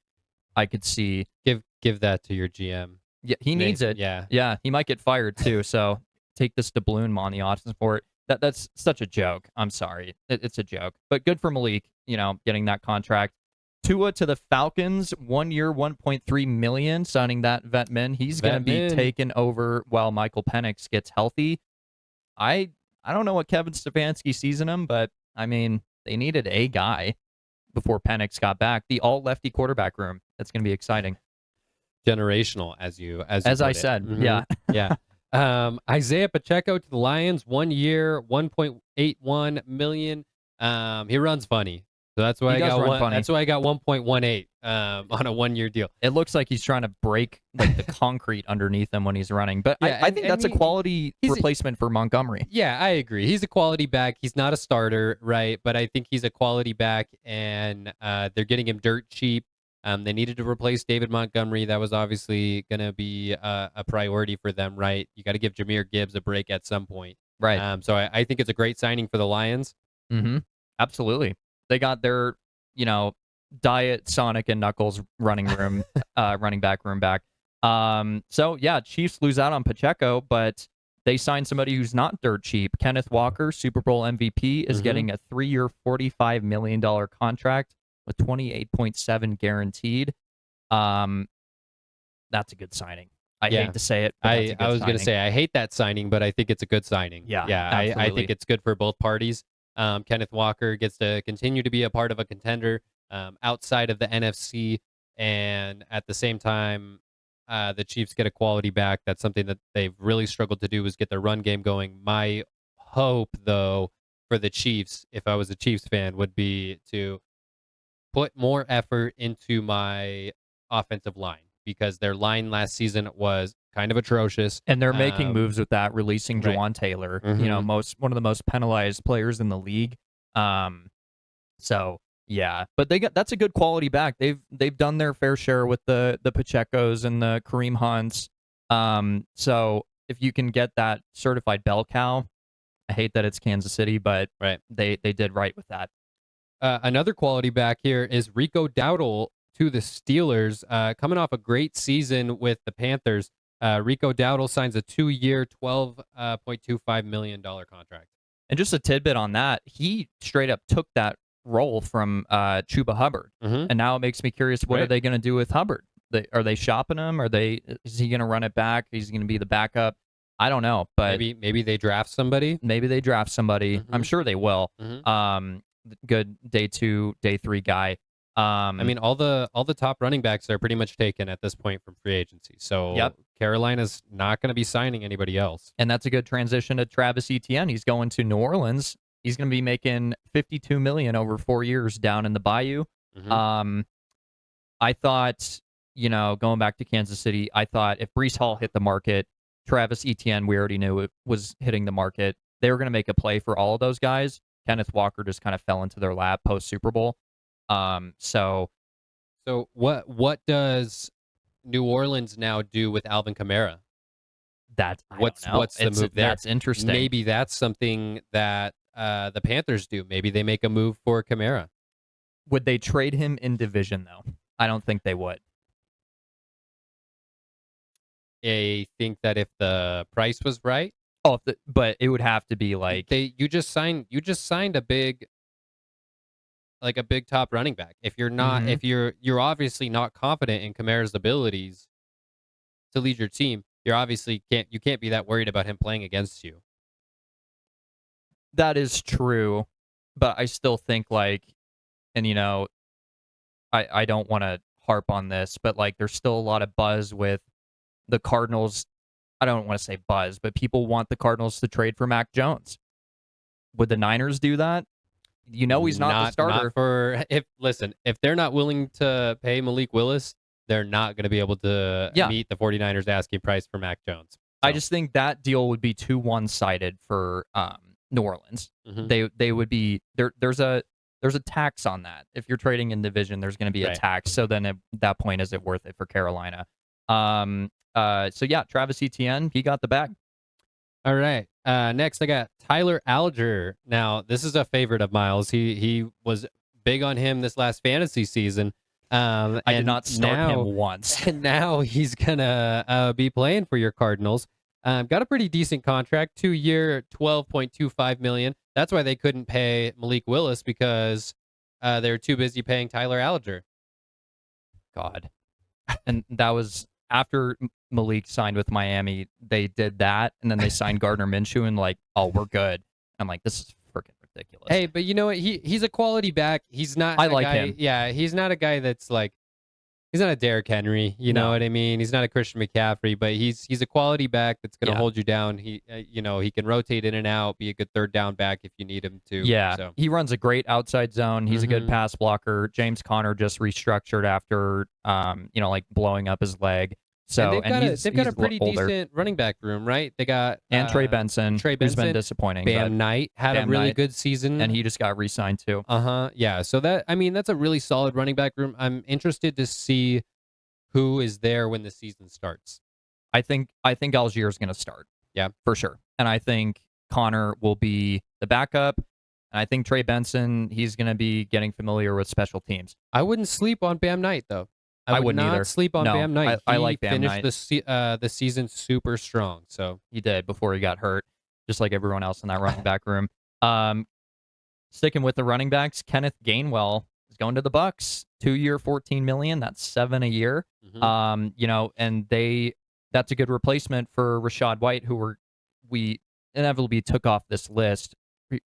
I could see. Give that to your GM. Yeah, he needs it. Yeah, he might get fired too. So take this to Bloom on the option support. That's such a joke. I'm sorry, it's a joke. But good for Malik, getting that contract. Tua to the Falcons, 1 year, $1.3 million, signing that vet min. He's going to be taken over while Michael Penix gets healthy. I don't know what Kevin Stefanski sees in him, but I mean, they needed a guy before Penix got back. The all-lefty quarterback room. That's going to be exciting. Generational, as I said. Yeah. Isaiah Pacheco to the Lions, 1 year, $1.81 million. He runs funny. So that's why That's why I got 1.18 on a 1 year deal. It looks like he's trying to break like the concrete underneath him when he's running. But yeah, I think that's a quality replacement for Montgomery. Yeah, I agree. He's a quality back. He's not a starter, right? But I think he's a quality back, and they're getting him dirt cheap. They needed to replace David Montgomery. That was obviously going to be a priority for them, right? You got to give Jahmyr Gibbs a break at some point. Right. So I think it's a great signing for the Lions. Mm-hmm. Absolutely. They got their, you know, diet Sonic and Knuckles running back room back. So yeah, Chiefs lose out on Pacheco, but they signed somebody who's not dirt cheap. Kenneth Walker, Super Bowl MVP, is getting a 3-year, $45 million contract with 28.7 guaranteed. That's a good signing. I Yeah. hate to say it, but that's a good I was going to signing. say, I hate that signing, but I think it's a good signing. Yeah, I absolutely. think it's good for both parties. Kenneth Walker gets to continue to be a part of a contender outside of the NFC. And at the same time, the Chiefs get a quality back. That's something that they've really struggled to do, is get their run game going. My hope, though, for the Chiefs, if I was a Chiefs fan, would be to put more effort into my offensive line, because their line last season was kind of atrocious. And they're making moves with that, releasing right. Juwan Taylor, Mhm. one of the most penalized players in the league. So yeah, but that's a good quality back. They've done their fair share with the Pachecos and the Kareem Hunts. So if you can get that certified bell cow, I hate that it's Kansas City, but Right. they did right with that. Another quality back here is Rico Dowdle to the Steelers, coming off a great season with the Panthers. Rico Dowdle signs a 2-year, $12.25 million contract. And just a tidbit on that, he straight up took that role from Chuba Hubbard, and now it makes me curious: what are they going to do with Hubbard? Are they shopping him? Is he going to run it back? Is he going to be the backup? I don't know, but maybe they draft somebody. I'm sure they will. Good day 2, day 3 guy. I mean, all the top running backs are pretty much taken at this point from free agency. So Carolina's not going to be signing anybody else. And that's a good transition to Travis Etienne. He's going to New Orleans. He's going to be making $52 million over 4 years down in the Bayou. I thought, going back to Kansas City, I thought if Breece Hall hit the market, Travis Etienne, we already knew it was hitting the market. They were going to make a play for all of those guys. Kenneth Walker just kind of fell into their lap post Super Bowl. So what does New Orleans now do with Alvin Kamara? What's the move there? That's interesting. Maybe that's something that the Panthers do. Maybe they make a move for Kamara. Would they trade him in division, though? I don't think they would. I think that if the price was right. But it would have to be like you just signed a big top running back. If you're not, if you're obviously not confident in Kamara's abilities to lead your team, you can't be that worried about him playing against you. That is true, but I still think I don't want to harp on this, but there's still a lot of buzz with the Cardinals. I don't want to say buzz, but people want the Cardinals to trade for Mac Jones. Would the Niners do that? He's not the starter. If they're not willing to pay Malik Willis, they're not going to be able to meet the 49ers asking price for Mac Jones. So. I just think that deal would be too one-sided for New Orleans. They would be there's a tax on that. If you're trading in division, there's going to be a tax. So then at that point, is it worth it for Carolina? Travis Etienne, he got the bag. All right. Next, I got Tyler Algier. Now, this is a favorite of Miles. He was big on him this last fantasy season. I did not start him once. And now he's going to be playing for your Cardinals. Got a pretty decent contract, 2-year, $12.25 million. That's why they couldn't pay Malik Willis, because they were too busy paying Tyler Algier. God. And that was after Malik signed with Miami. They did that, and then they signed Gardner Minshew, and we're good. I'm like, this is freaking ridiculous. Hey, but you know what? He's a quality back. He's not. I like him. Yeah, he's not a guy that's he's not a Derrick Henry. You know what I mean? He's not a Christian McCaffrey, but he's a quality back that's going to hold you down. He he can rotate in and out, be a good third down back if you need him to. Yeah, so. He runs a great outside zone. He's a good pass blocker. James Conner just restructured after blowing up his leg. So they've got a pretty decent running back room, right? They got Trey Benson, who's been disappointing. Bam Knight had a really good season, and he just got re-signed too. Yeah. So that's a really solid running back room. I'm interested to see who is there when the season starts. I think Algier is going to start. Yeah, for sure. And I think Connor will be the backup. And I think Trey Benson, he's going to be getting familiar with special teams. I wouldn't sleep on Bam Knight, though. I would wouldn't not either. sleep on No, Bam Knight. I like Bam finished Knight. the season super strong. So He did before he got hurt, just like everyone else in that running back room. Sticking with the running backs, Kenneth Gainwell is going to the Bucks. 2-year, $14 million. That's $7 a year. And that's a good replacement for Rashad White, who we inevitably took off this list.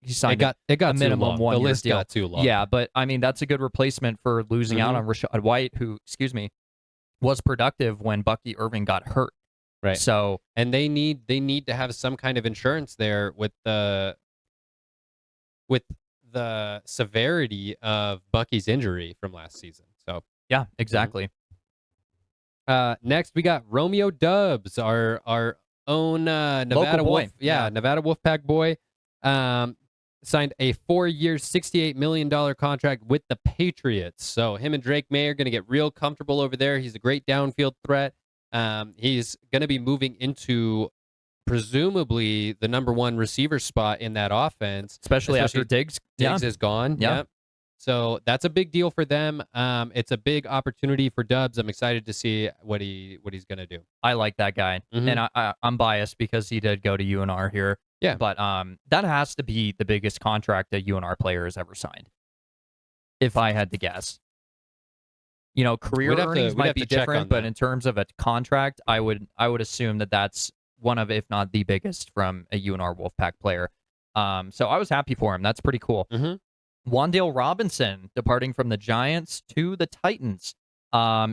He signed it got a minimum too long. 1 year the list deal. got too long. Yeah, but I mean that's a good replacement for losing out on Rashad White, who, was productive when Bucky Irving got hurt. Right. So, and they need to have some kind of insurance there with the severity of Bucky's injury from last season. So yeah, exactly. Next we got Romeo Dubs, our own Nevada boy. Wolf, Nevada Wolfpack boy. Signed a 4-year, $68 million contract with the Patriots. So him and Drake May are going to get real comfortable over there. He's a great downfield threat. He's going to be moving into presumably the number 1 receiver spot in that offense, especially after Diggs is gone. Yeah. So that's a big deal for them. It's a big opportunity for Dubs. I'm excited to see what he's going to do. I like that guy, and I'm biased because he did go to UNR here. Yeah, but that has to be the biggest contract a UNR player has ever signed, if I had to guess. Career earnings might be different, but in terms of a contract, I would assume that that's one of, if not the biggest, from a UNR Wolfpack player. So I was happy for him. That's pretty cool. Wan'Dale Robinson departing from the Giants to the Titans.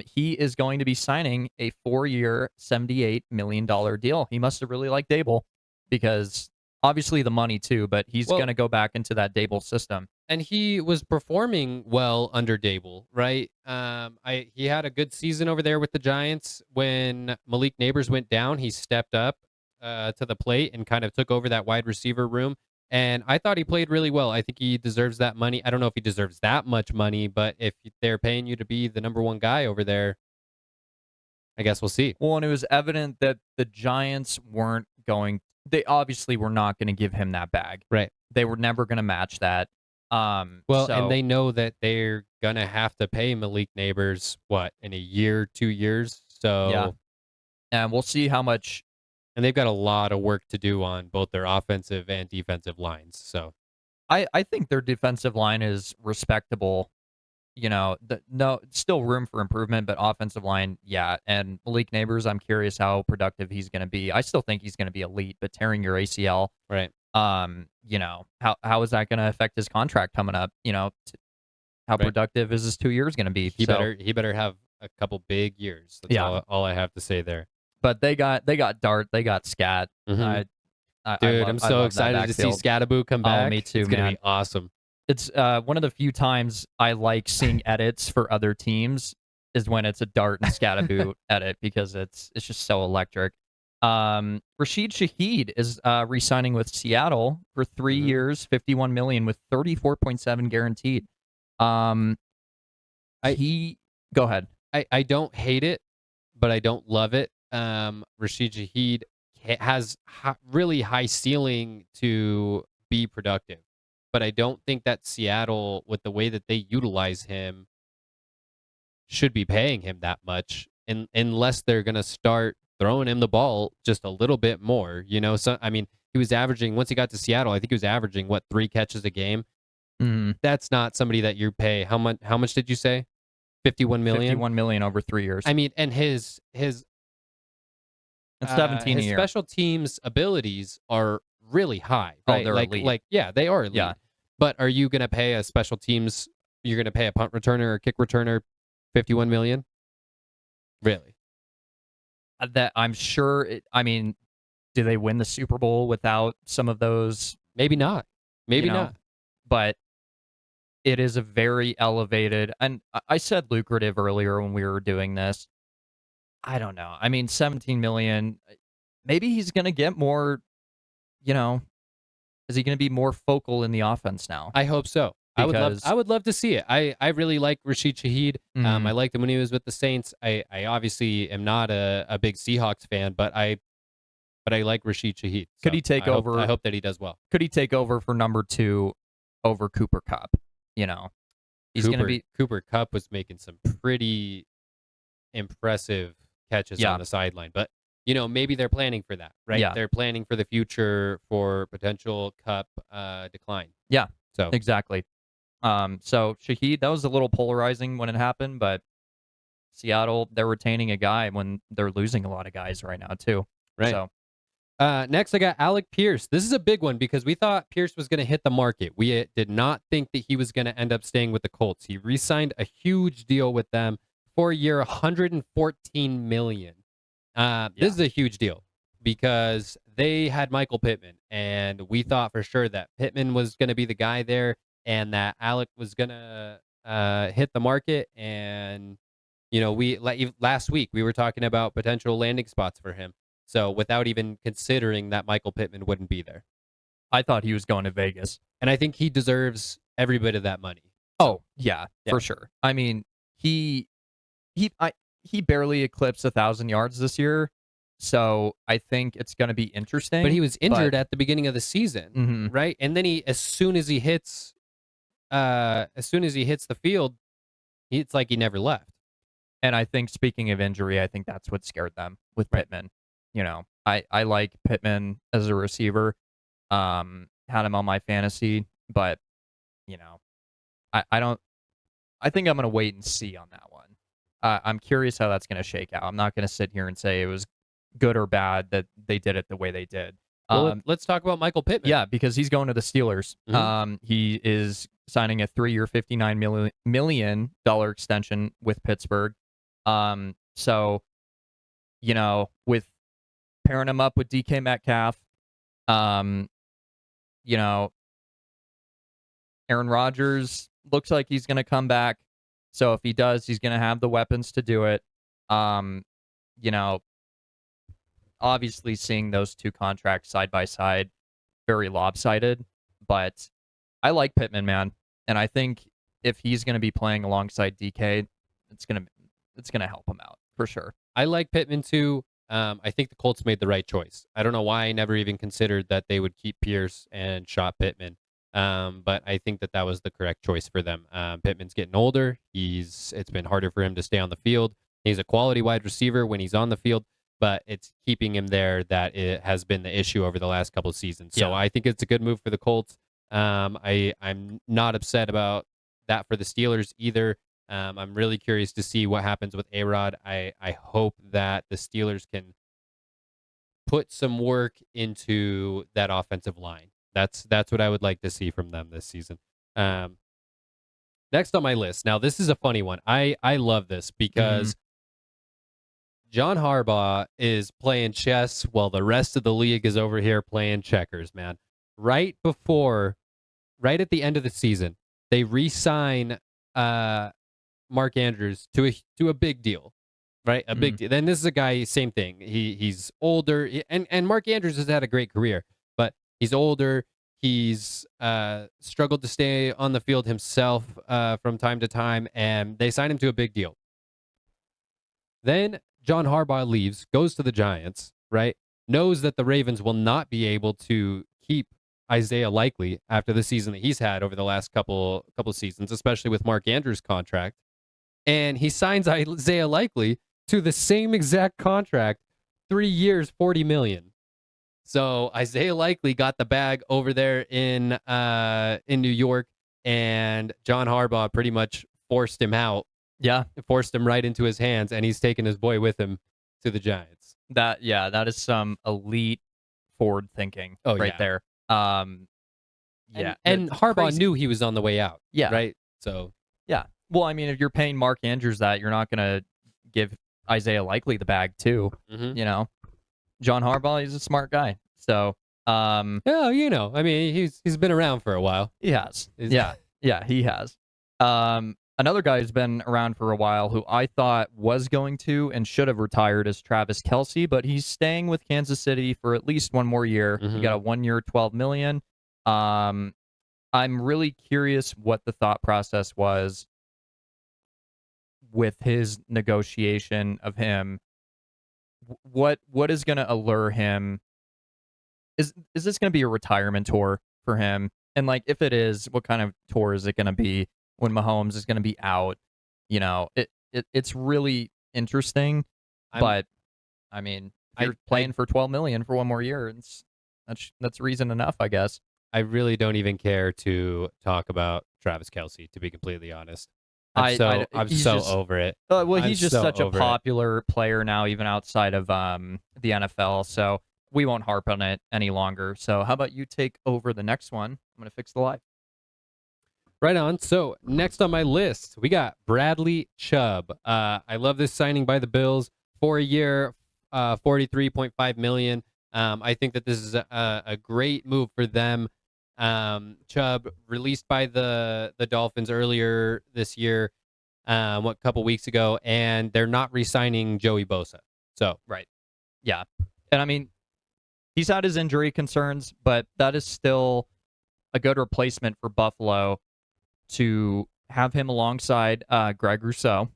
He is going to be signing a 4-year, $78 million deal. He must have really liked Dable, because obviously the money too, but he's going to go back into that Dable system. And he was performing well under Dable, right? He had a good season over there with the Giants. When Malik Neighbors went down, he stepped up to the plate and kind of took over that wide receiver room. And I thought he played really well. I think he deserves that money. I don't know if he deserves that much money, but if they're paying you to be the number 1 guy over there, I guess we'll see. Well, and it was evident that the Giants they obviously were not going to give him that bag. Right. They were never going to match that. And they know that they're going to have to pay Malik Neighbors, in a year, 2 years? So, yeah. And we'll see how much. And they've got a lot of work to do on both their offensive and defensive lines. So I think their defensive line is respectable. Still room for improvement, but offensive line, yeah. And Malik Neighbors, I'm curious how productive he's going to be. I still think he's going to be elite, but tearing your ACL, right? How is that going to affect his contract coming up? How productive is his 2 years going to be? He better have a couple big years. That's all I have to say there. But they got Dart, they got Scat. Dude, I'm so excited to see Scattaboo come back. Oh, me too, it's gonna be awesome. It's one of the few times I like seeing edits for other teams is when it's a Dart and Scattaboo edit, because it's just so electric. Rashid Shaheed is re-signing with Seattle for 3 years, $51 million with $34.7 guaranteed. Go ahead. I don't hate it, but I don't love it. Rashid Shaheed has really high ceiling to be productive, but I don't think that Seattle, with the way that they utilize him, should be paying him that much, unless they're going to start throwing him the ball just a little bit more. So I mean, he was averaging, once he got to Seattle, I think he was averaging 3 catches a game. That's not somebody that you pay. How much did you say? 51 million. $51 million over 3 years. I mean, and his it's 17 a year. Special teams abilities are really high, right? They're elite. They are elite. Yeah. But are you going to pay a special teams? You're going to pay a punt returner or kick returner 51 million? Really? That I'm sure. I mean, do they win the Super Bowl without some of those? Maybe not. Maybe not. But it is a very elevated, and I said lucrative earlier when we were doing this. I don't know. I mean, 17 million. Maybe he's going to get more. Is he going to be more focal in the offense now? I hope so. I would love to see it. I really like Rashid Shaheed. I liked him when he was with the Saints. I obviously am not a big Seahawks fan, but I like Rashid Shaheed. Could he take over? I hope that he does well. Could he take over for number 2 over Cooper Kupp. He's going to be Cooper Kupp was making some pretty impressive catches on the sideline, but maybe they're planning for that, right? Yeah. They're planning for the future for potential Kupp decline. Yeah, so exactly. So Shaheed, that was a little polarizing when it happened, but Seattle, they're retaining a guy when they're losing a lot of guys right now too. Right. So next, I got Alec Pierce. This is a big one because we thought Pierce was going to hit the market. We did not think that he was going to end up staying with the Colts. He re-signed a huge deal with them for a year, $114 million. This is a huge deal because they had Michael Pittman, and we thought for sure that Pittman was going to be the guy there, and that Alec was going to hit the market. And last week we were talking about potential landing spots for him. So without even considering that Michael Pittman wouldn't be there. I thought he was going to Vegas. And I think he deserves every bit of that money. Oh, yeah, for sure. I mean, he barely eclipsed 1,000 yards this year. So I think it's going to be interesting. But he was injured at the beginning of the season, right? And then as soon as he hits the field, it's like he never left. And I think, speaking of injury, I think that's what scared them with Pittman. I like Pittman as a receiver. Had him on my fantasy, but I don't. I think I'm going to wait and see on that one. I'm curious how that's going to shake out. I'm not going to sit here and say it was good or bad that they did it the way they did. Well, let's talk about Michael Pittman. Yeah, because he's going to the Steelers. He is signing a 3-year, $59 million extension with Pittsburgh. So, with pairing him up with DK Metcalf, Aaron Rodgers looks like he's going to come back. So if he does, he's going to have the weapons to do it. Obviously seeing those two contracts side by side, very lopsided, but I like Pittman, man. And I think if he's going to be playing alongside DK, it's going to help him out for sure. I like Pittman too. I think the Colts made the right choice. I don't know why I never even considered that they would keep Pierce and shop Pittman. But I think that was the correct choice for them. Pittman's getting older. It's been harder for him to stay on the field. He's a quality wide receiver when he's on the field, but it's keeping him there that it has been the issue over the last couple of seasons. So I think it's a good move for the Colts. I'm not upset about that for the Steelers either. I'm really curious to see what happens with A-Rod. I hope that the Steelers can put some work into that offensive line. That's what I would like to see from them this season. Next on my list. Now, this is a funny one. I love this because John Harbaugh is playing chess while the rest of the league is over here playing checkers, man. Right at the end of the season, they re-sign Mark Andrews to a big deal, right? A big deal. Then this is a guy, same thing. He's older, and Mark Andrews has had a great career, but he's older. He's struggled to stay on the field himself from time to time, and they sign him to a big deal. Then John Harbaugh leaves, goes to the Giants, right? Knows that the Ravens will not be able to keep Isaiah Likely after the season that he's had over the last couple seasons, especially with Mark Andrews' contract. And he signs Isaiah Likely to the same exact contract, 3 years, $40 million. So Isaiah Likely got the bag over there in New York, and John Harbaugh pretty much forced him out. Yeah, forced him right into his hands, and he's taking his boy with him to the Giants. That is some elite forward thinking there. And Harbaugh crazy. knew he was on the way out. Yeah. Right. So yeah. Well, I mean, if you're paying Mark Andrews that, you're not going to give Isaiah Likely the bag too. John Harbaugh, he's a smart guy. So, I mean, he's been around for a while. He has. Yeah, he has. Another guy who's been around for a while who I thought was going to and should have retired is Travis Kelce, but he's staying with Kansas City for at least one more year. He got a 1 year, $12 million. I'm really curious what the thought process was with his negotiation of him. What is going to allure him? Is this going to be a retirement tour for him? And like, if it is, what kind of tour is it going to be when Mahomes is going to be out? It's really interesting. But I mean, if you're playing for $12 million for one more year, that's reason enough, I guess. I really don't even care to talk about Travis Kelce, to be completely honest. I'm so over it. Well, he's just such a popular player now, even outside of the NFL. So we won't harp on it any longer. So how about you take over the next one? I'm going to fix the live. Right on. So next on my list, we got Bradley Chubb. I love this signing by the Bills for a year, $43.5 million. I think that this is a great move for them. Chubb released by the Dolphins earlier this year, a couple weeks ago, and they're not re-signing Joey Bosa. So right, yeah, and I mean, he's had his injury concerns, but that is still a good replacement for Buffalo to have him alongside Greg Rousseau,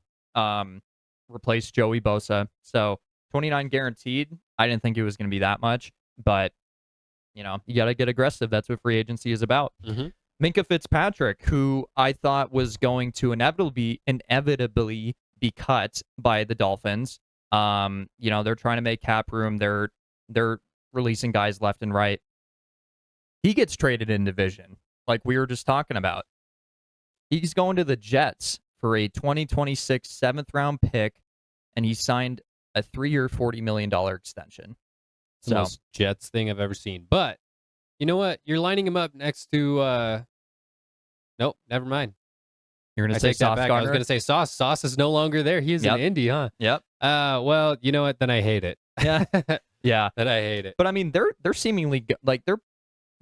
replace Joey Bosa. So 29 guaranteed. I didn't think it was going to be that much, but you got to get aggressive. That's what free agency is about. Mm-hmm. Minkah Fitzpatrick, who I thought was going to inevitably be cut by the Dolphins. They're trying to make cap room. They're releasing guys left and right. He gets traded in division, like we were just talking about. He's going to the Jets for a 2026 7th-round pick, and he signed a 3-year, $40 million extension. It's the most Jets thing I've ever seen. But you know what? You're lining him up next to... Nope, never mind. You're going to say Sauce Gardner? I was going to say Sauce. Sauce is no longer there. He is in Indy, huh? Yep. Well, you know what? Then I hate it. Yeah. Yeah. Then I hate it. But I mean, they're seemingly they're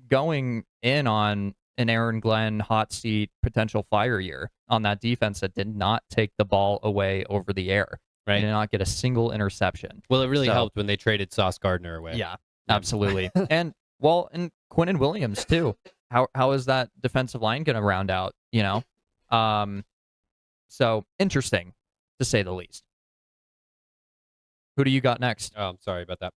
going in on an Aaron Glenn hot seat potential fire year on that defense that did not take the ball away over the air. Right. They did not get a single interception. Well, it really helped when they traded Sauce Gardner away. Yeah, absolutely. and Quinnen Williams too. How is that defensive line going to round out? So interesting to say the least. Who do you got next? Oh, I'm sorry about that.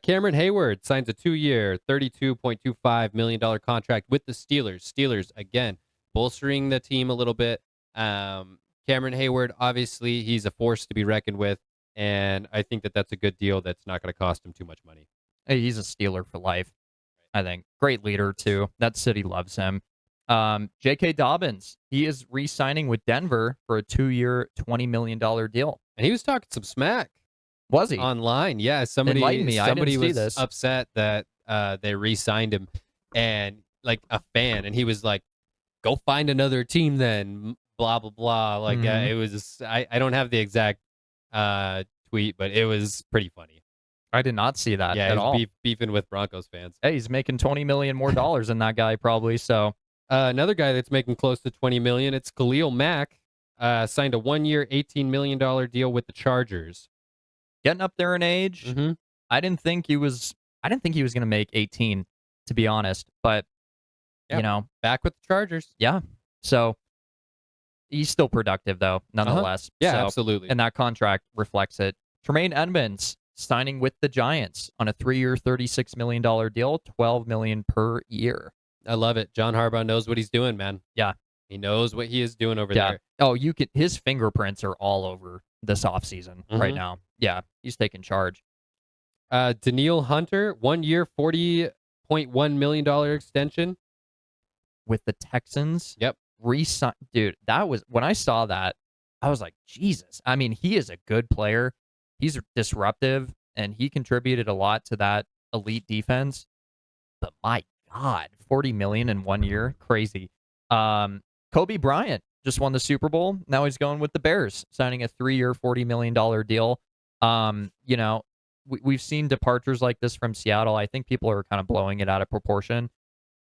Cameron Hayward signs a 2-year, $32.25 million contract with the Steelers. Steelers, again, bolstering the team a little bit. Cameron Hayward, obviously, he's a force to be reckoned with, and I think that that's a good deal that's not going to cost him too much money. Hey, he's a Steeler for life, I think. Great leader, too. That city loves him. J.K. Dobbins, he is re-signing with Denver for a 2-year, $20 million deal. And he was talking some smack. Was he? Online, yeah. Somebody was upset that they re-signed him, and like a fan, and he was like, "Go find another team, then." Blah blah blah. Like it was. I don't have the exact tweet, but it was pretty funny. I did not see that at all. Beefing with Broncos fans. Hey, he's making $20 million more than that guy probably. So another guy that's making close to $20 million. It's Khalil Mack. Signed a 1-year, $18 million deal with the Chargers. Getting up there in age. Mm-hmm. I didn't think he was going to make 18, to be honest. But back with the Chargers. Yeah. So he's still productive though, nonetheless. Yeah, so, absolutely. And that contract reflects it. Tremaine Edmonds signing with the Giants on a 3-year, $36 million deal, $12 million per year. I love it. John Harbaugh knows what he's doing, man. Yeah. He knows what he is doing over there. Oh, his fingerprints are all over this offseason right now. Yeah, he's taking charge. Daniil Hunter, 1-year, $40.1 million extension with the Texans. Yep. Dude, that was when I saw that, I was like, Jesus. I mean, he is a good player. He's disruptive, and he contributed a lot to that elite defense. But my God, $40 million in 1 year, crazy. Kobe Bryant just won the Super Bowl. Now he's going with the Bears, signing a 3-year, $40 million deal. We've seen departures like this from Seattle. I think people are kind of blowing it out of proportion,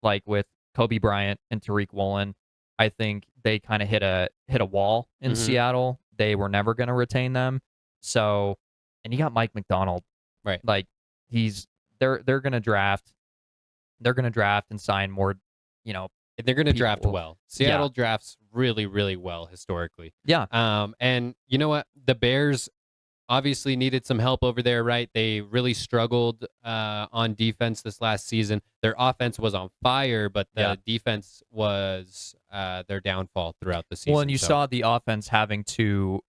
like with Kobe Bryant and Tariq Woolen. I think they kind of hit a wall in Seattle. They were never going to retain them. So, and you got Mike McDonald, right? Like they're going to draft. They're going to draft and sign more. They're going to draft well. Seattle drafts really, really well historically. Yeah. And you know what? The Bears, obviously needed some help over there, right? They really struggled on defense this last season. Their offense was on fire, but the defense was their downfall throughout the season. Well, and you saw the offense having to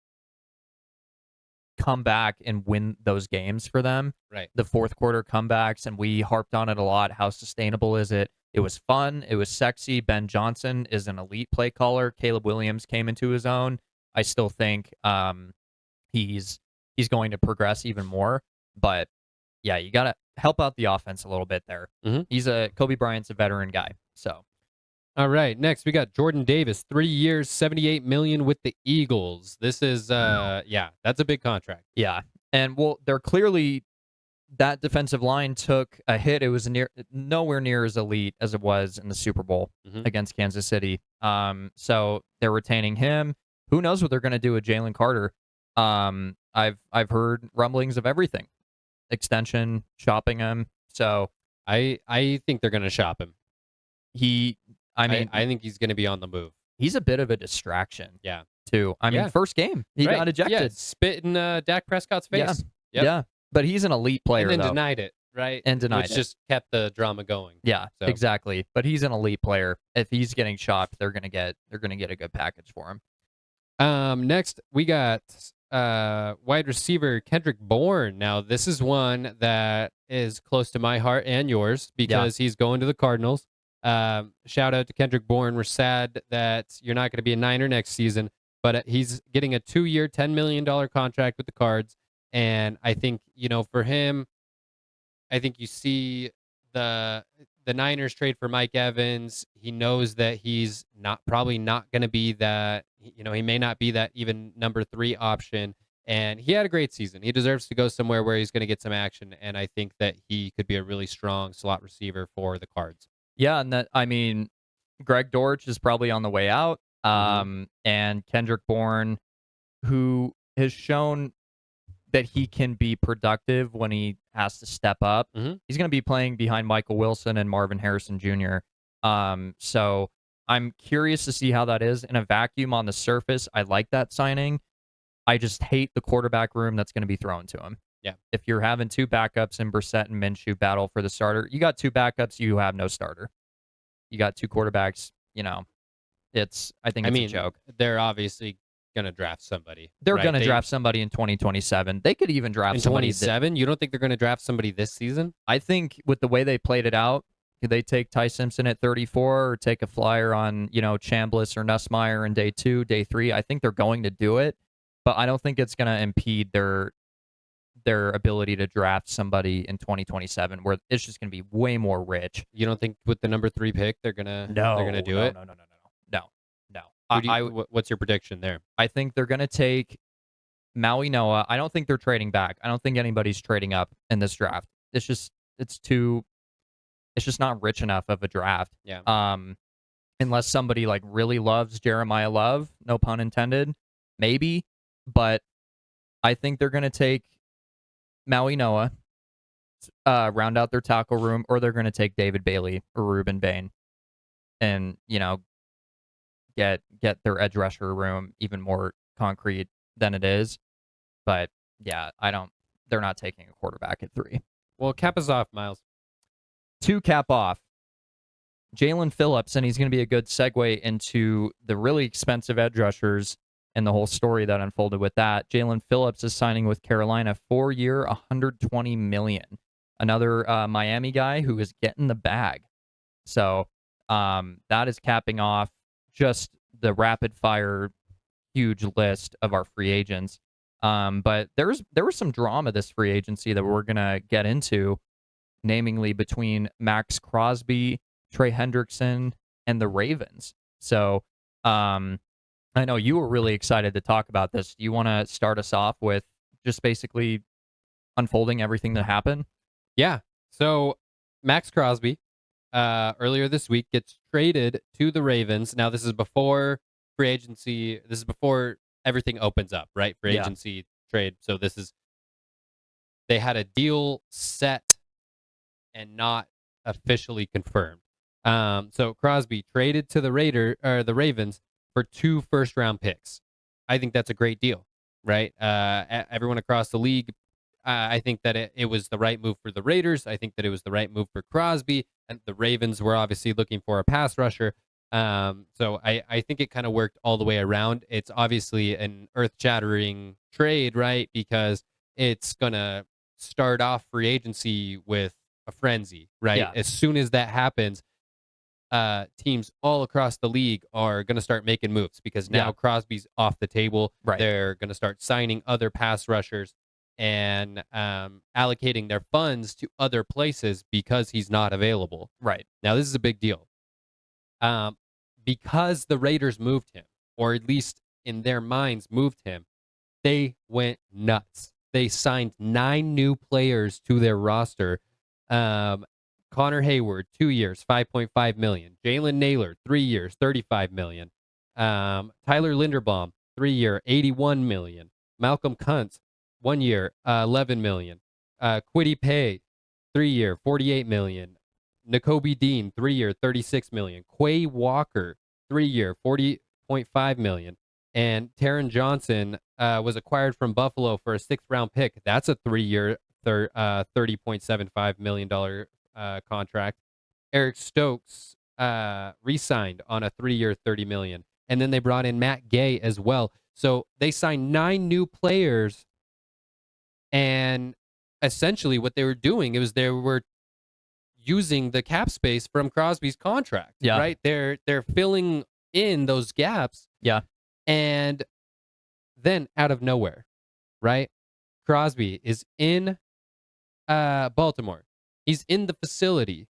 come back and win those games for them. Right. The fourth quarter comebacks, and we harped on it a lot. How sustainable is it? It was fun. It was sexy. Ben Johnson is an elite play caller. Caleb Williams came into his own. I still think he's going to progress even more. But yeah, you got to help out the offense a little bit there. Mm-hmm. Kobe Bryant's a veteran guy. So. All right, next we got Jordan Davis, 3 years, $78 million with the Eagles. This is, that's a big contract. Yeah, and well, they're clearly that defensive line took a hit. It was nowhere near as elite as it was in the Super Bowl against Kansas City. So they're retaining him. Who knows what they're going to do with Jalen Carter? I've heard rumblings of everything, extension, shopping him. So I think they're going to shop him. I think he's going to be on the move. He's a bit of a distraction. Yeah. Too. I mean, first game, he got ejected. Yeah, spit in Dak Prescott's face. Yeah. But he's an elite player, and then denied it, right? And denied Which it. just kept the drama going. Yeah, exactly. But he's an elite player. If he's getting shopped, they're gonna get a good package for him. Next we got wide receiver Kendrick Bourne. Now this is one that is close to my heart and yours because he's going to the Cardinals. Shout out to Kendrick Bourne. We're sad that you're not going to be a Niner next season, but he's getting a 2-year, $10 million contract with the Cards. And I think, for him, I think you see the Niners trade for Mike Evans. He knows that he's probably not going to be that, he may not be that even number 3 option. And he had a great season. He deserves to go somewhere where he's going to get some action. And I think that he could be a really strong slot receiver for the Cards. Yeah, and Greg Dortch is probably on the way out. And Kendrick Bourne, who has shown that he can be productive when he has to step up. He's going to be playing behind Michael Wilson and Marvin Harrison Jr. So I'm curious to see how that is. In a vacuum on the surface, I like that signing. I just hate the quarterback room that's going to be thrown to him. Yeah. If you're having 2 backups in Brissett and Minshew battle for the starter, you got 2 backups, you have no starter. You got 2 quarterbacks, I think it's a joke. They're obviously going to draft somebody. They're going to draft somebody in 2027. They could even draft somebody in 2027. You don't think they're going to draft somebody this season? I think with the way they played it out, could they take Ty Simpson at 34 or take a flyer on, Chambliss or Nussmeier in day 2, day 3? I think they're going to do it, but I don't think it's going to impede their ability to draft somebody in 2027 where it's just going to be way more rich. You don't think with the number 3 pick they're going to do it? No. What's your prediction there? I think they're going to take Maui Noah. I don't think they're trading back. I don't think anybody's trading up in this draft. It's just not rich enough of a draft. Yeah. Unless somebody really loves Jeremiah Love, no pun intended, maybe. But I think they're going to take Maui Noah, round out their tackle room, or they're going to take David Bailey or Reuben Bain, and get their edge rusher room even more concrete than it is. But yeah, they're not taking a quarterback at 3. Well, cap us off, Miles. 2 cap off. Jalen Phillips, and he's going to be a good segue into the really expensive edge rushers and the whole story that unfolded with that. Jalen Phillips is signing with Carolina, 4-year, $120 million. Another Miami guy who is getting the bag. So that is capping off just the rapid fire huge list of our free agents. But there was some drama this free agency that we're gonna get into, namely between Max Crosby, Trey Hendrickson, and the Ravens. So I know you were really excited to talk about this. Do you want to start us off with just basically unfolding everything that happened? Yeah. So Max Crosby earlier this week gets traded to the Ravens. Now this is before free agency. This is before everything opens up, right? Free agency trade. So they had a deal set and not officially confirmed. So Crosby traded to the Ravens for 2 first-round picks. I think that's a great deal, right? Everyone across the league, I think that it was the right move for the Raiders. I think that it was the right move for Crosby, and the Ravens were obviously looking for a pass rusher. So I think it kind of worked all the way around. It's obviously an earth-shattering trade, right? Because it's gonna start off free agency with a frenzy, right? Yeah. As soon as that happens, teams all across the league are going to start making moves because now Yeah. Crosby's off the table. Right. They're going to start signing other pass rushers and allocating their funds to other places because he's not available. Right. Now, this is a big deal. Because the Raiders moved him, or at least in their minds moved him, they went nuts. They signed 9 new players to their roster. Connor Hayward, 2 years, $5.5 million. Jalen Naylor, 3 years, $35 million. Tyler Linderbaum, 3-year, $81 million. Malcolm Kuntz, 1 year, $11 million. Kwity Paye, 3-year, $48 million. Nakobe Dean, 3-year, $36 million. Quay Walker, 3-year, $40.5 million. And Taron Johnson was acquired from Buffalo for a 6th-round pick. That's a 3-year, $30.75 million contract. Eric Stokes re-signed on a 3-year, $30 million. And then they brought in Matt Gay as well. So they signed 9 new players. And essentially what they were doing is they were using the cap space from Crosby's contract. Yeah. Right? They're filling in those gaps. Yeah. And then out of nowhere, right? Crosby is in Baltimore. He's in the facility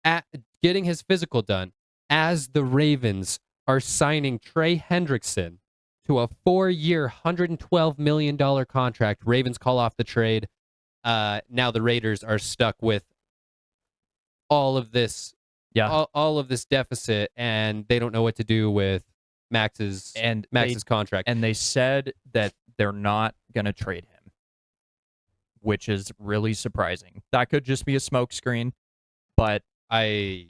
at getting his physical done as the Ravens are signing Trey Hendrickson to a 4-year, $112 million contract. Ravens call off the trade. Now the Raiders are stuck with all of this, all of this deficit, and they don't know what to do with Max's contract. And they said that they're not going to trade him, which is really surprising. That could just be a smokescreen, but I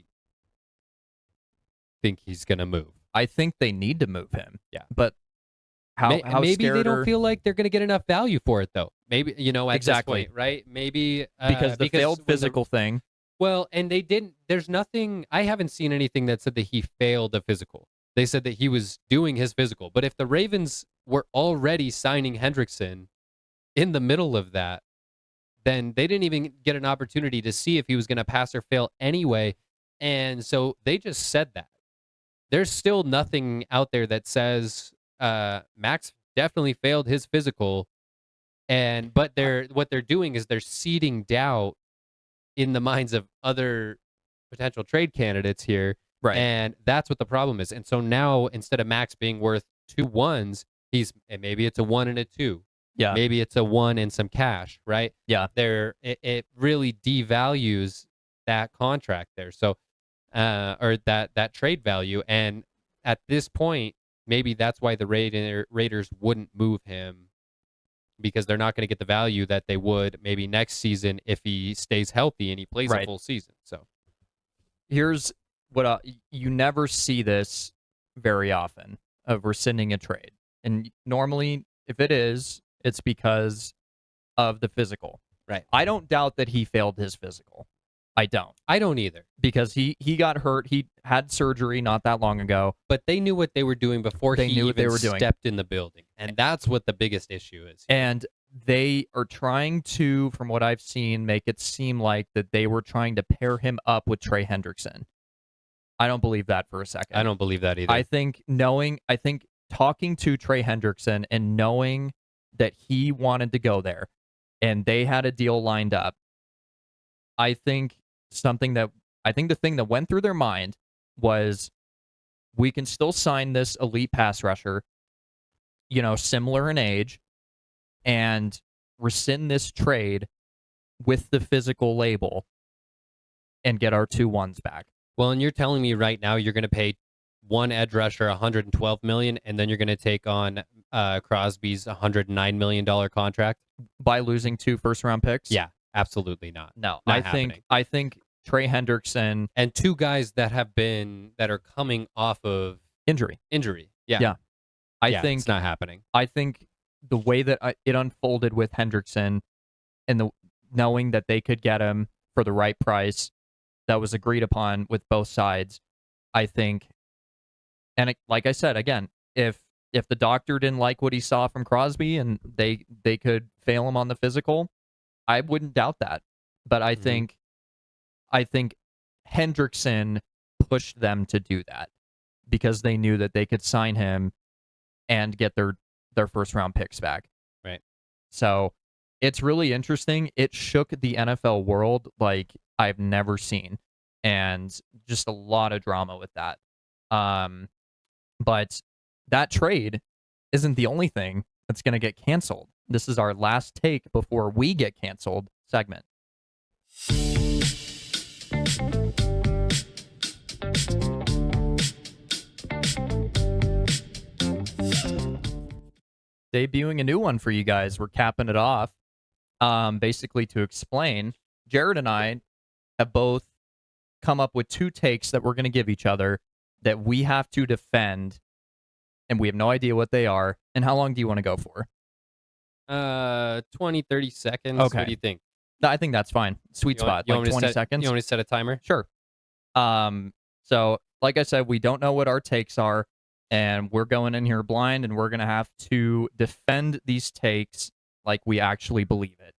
think he's going to move. I think they need to move him. Yeah. But how maybe they don't are... feel like they're going to get enough value for it, though. Maybe, at exactly this point, right? Maybe because the failed physical thing. Well, and they didn't. There's nothing. I haven't seen anything that said that he failed a physical. They said that he was doing his physical. But if the Ravens were already signing Hendrickson in the middle of that, then they didn't even get an opportunity to see if he was going to pass or fail anyway. And so they just said that. There's still nothing out there that says Max definitely failed his physical. But what they're doing is they're seeding doubt in the minds of other potential trade candidates here. Right. And that's what the problem is. And so now instead of Max being worth 2 1s, maybe it's a 1 and a 2. Yeah. Maybe it's a 1 and some cash, right? Yeah. It really devalues that contract there. So or that trade value. And at this point, maybe that's why the Raiders wouldn't move him, because they're not going to get the value that they would maybe next season if he stays healthy and he plays a full season. So here's what you never see this very often of rescinding a trade. And normally, if it is, it's because of the physical. Right. I don't doubt that he failed his physical. I don't. I don't either. Because he got hurt. He had surgery not that long ago. But they knew what they were doing before they knew what they were doing. Stepped in the building. And that's what the biggest issue is. And they are trying to, from what I've seen, make it seem like that they were trying to pair him up with Trey Hendrickson. I don't believe that for a second. I don't believe that either. I think talking to Trey Hendrickson and knowing that he wanted to go there and they had a deal lined up, I think the thing that went through their mind was, we can still sign this elite pass rusher, similar in age, and rescind this trade with the physical label and get our 2 1s back. Well, and you're telling me right now you're going to pay one edge rusher $112 million, and then you're going to take on Crosby's $109 million contract by losing 2 first-round picks? Yeah, absolutely not. No, not I think Trey Hendrickson and 2 guys that are coming off of injury. Yeah. I think it's not happening. I think the way that it unfolded with Hendrickson and the knowing that they could get him for the right price that was agreed upon with both sides, I think. And like I said, again, if the doctor didn't like what he saw from Crosby and they could fail him on the physical, I wouldn't doubt that. But I think Hendrickson pushed them to do that because they knew that they could sign him and get their first round picks back. Right. So it's really interesting. It shook the NFL world like I've never seen, and just a lot of drama with that. But that trade isn't the only thing that's going to get canceled. This is our last take before we get canceled segment. Debuting a new one for you guys. We're capping it off. Basically to explain, Jared and I have both come up with 2 takes that we're going to give each other that we have to defend, and we have no idea what they are. And how long do you want to go for? 20, 30 seconds. Okay. What do you think? I think that's fine. Sweet spot, like 20 seconds. You want me to set a timer? Sure. So, like I said, we don't know what our takes are, and we're going in here blind, and we're going to have to defend these takes like we actually believe it.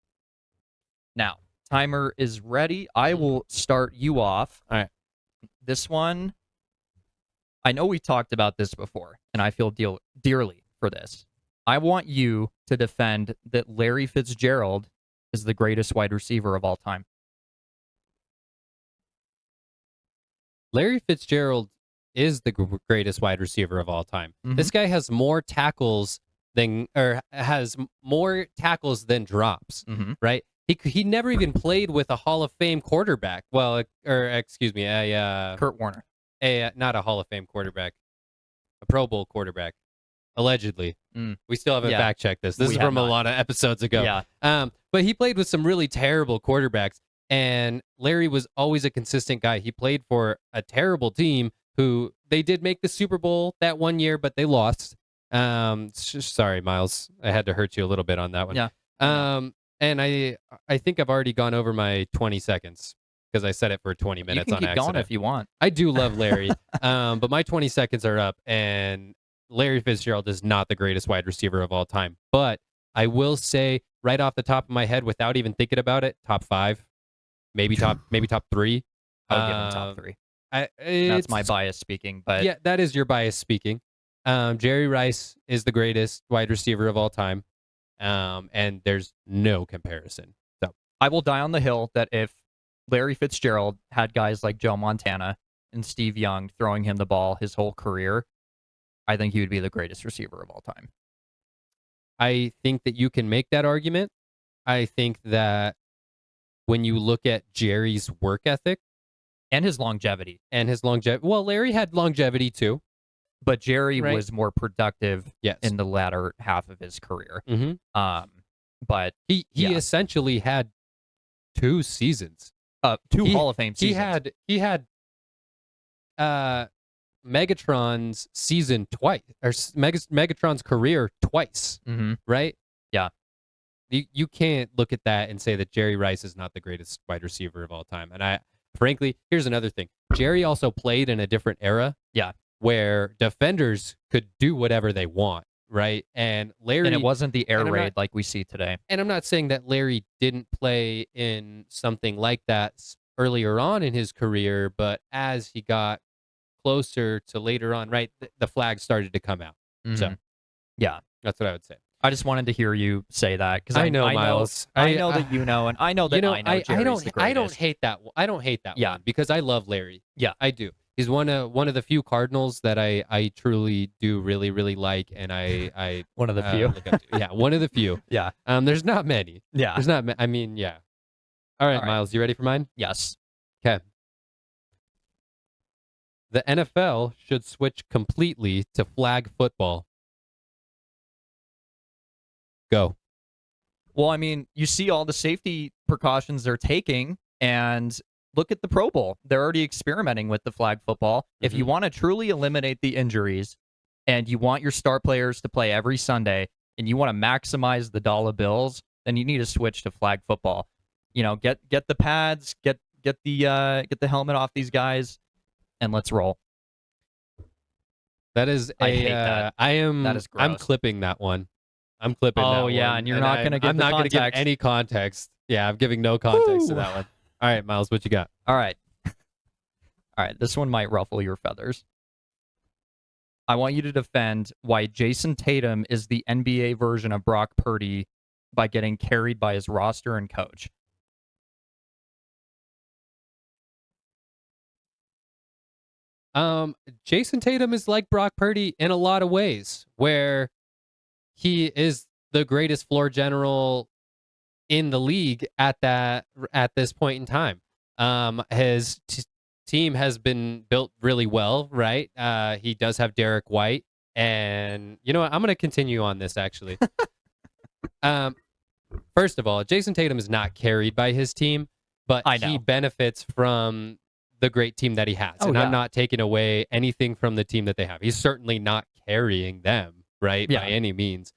Now, timer is ready. I will start you off. All right. This one, I know we talked about this before, and I feel dearly for this. I want you to defend that Larry Fitzgerald is the greatest wide receiver of all time. Larry Fitzgerald is the greatest wide receiver of all time. Mhm. This guy has more tackles than drops, right? He never even played with a Hall of Fame quarterback. Well, or excuse me, Kurt Warner. Not a Hall of Fame quarterback, a Pro Bowl quarterback, allegedly. We still haven't fact checked this. This is from a lot of episodes ago. Yeah. But he played with some really terrible quarterbacks, and Larry was always a consistent guy. He played for a terrible team who they did make the Super Bowl that one year, but they lost. Sorry, Miles, I had to hurt you a little bit on that one. Yeah. And I think I've already gone over my 20 seconds because I said it for 20 minutes you on can keep accident. going if you want. I do love Larry, but my 20 seconds are up, and Larry Fitzgerald is not the greatest wide receiver of all time. But I will say, right off the top of my head, without even thinking about it, top 5, maybe top 3. I would give him top 3. That's my bias speaking, but yeah, that is your bias speaking. Jerry Rice is the greatest wide receiver of all time, and there's no comparison. So I will die on the hill that if Larry Fitzgerald had guys like Joe Montana and Steve Young throwing him the ball his whole career, I think he would be the greatest receiver of all time. I think that you can make that argument. I think that when you look at Jerry's work ethic and his longevity, well, Larry had longevity too, but Jerry was more productive yes. in the latter half of his career. But he essentially had 2 seasons, 2 Hall of Fame seasons. He had Megatron's season twice, or Megatron's career twice, right? Yeah. You can't look at that and say that Jerry Rice is not the greatest wide receiver of all time. And frankly, here's another thing. Jerry also played in a different era. Yeah. Where defenders could do whatever they want, right? And it wasn't the air raid like we see today. And I'm not saying that Larry didn't play in something like that earlier on in his career, but as he got closer to later on, right, the flags started to come out. So, yeah, that's what I would say. I just wanted to hear you say that because I know, Miles. I know that you know, and I know that I know Jerry's the greatest. I don't hate that. I don't hate that one because I love Larry. Yeah, I do. He's one of the few Cardinals that I truly do really, really like, and I one of the few. Look up to. Yeah, one of the few. Yeah. There's not many. Yeah. There's not. I mean, yeah. All right, Miles, you ready for mine? Yes. Okay. The NFL should switch completely to flag football. Go. Well, I mean, you see all the safety precautions they're taking, and look at the Pro Bowl. They're already experimenting with the flag football. If you want to truly eliminate the injuries and you want your star players to play every Sunday, and you want to maximize the dollar bills, then you need to switch to flag football. Get the pads, get the helmet off these guys, and let's roll. That is I hate that. That is gross. I'm clipping that one. I'm clipping that one. Oh yeah, and you're not going to give I'm not going to give any context. Yeah, I'm giving no context to that one. All right, Miles, what you got? All right. All right, this one might ruffle your feathers. I want you to defend why Jason Tatum is the NBA version of Brock Purdy by getting carried by his roster and coach. Jason Tatum is like Brock Purdy in a lot of ways, where he is the greatest floor general in the league at this point in time. His team has been built really well, right? He does have Derek White, and you know what? I'm going to continue on this actually. First of all, Jason Tatum is not carried by his team, but he benefits from the great team that he has. And I'm not taking away anything from the team that they have. He's certainly not carrying them, right? By any means.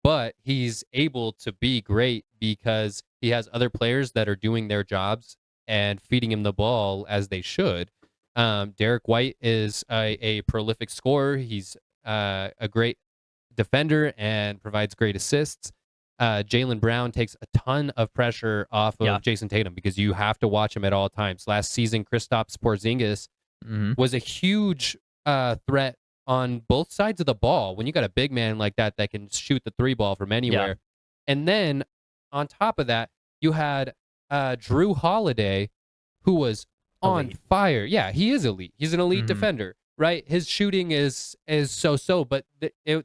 But he's able to be great because he has other players that are doing their jobs and feeding him the ball as they should. Derek White is a prolific scorer. He's a great defender and provides great assists. Jaylen Brown takes a ton of pressure off of Jason Tatum because you have to watch him at all times. Last season, Kristaps Porzingis was a huge threat on both sides of the ball when you got a big man like that can shoot the three ball from anywhere. And then on top of that, you had Drew Holiday, who was on fire. Yeah, he is elite. He's an elite defender, right? His shooting is so, but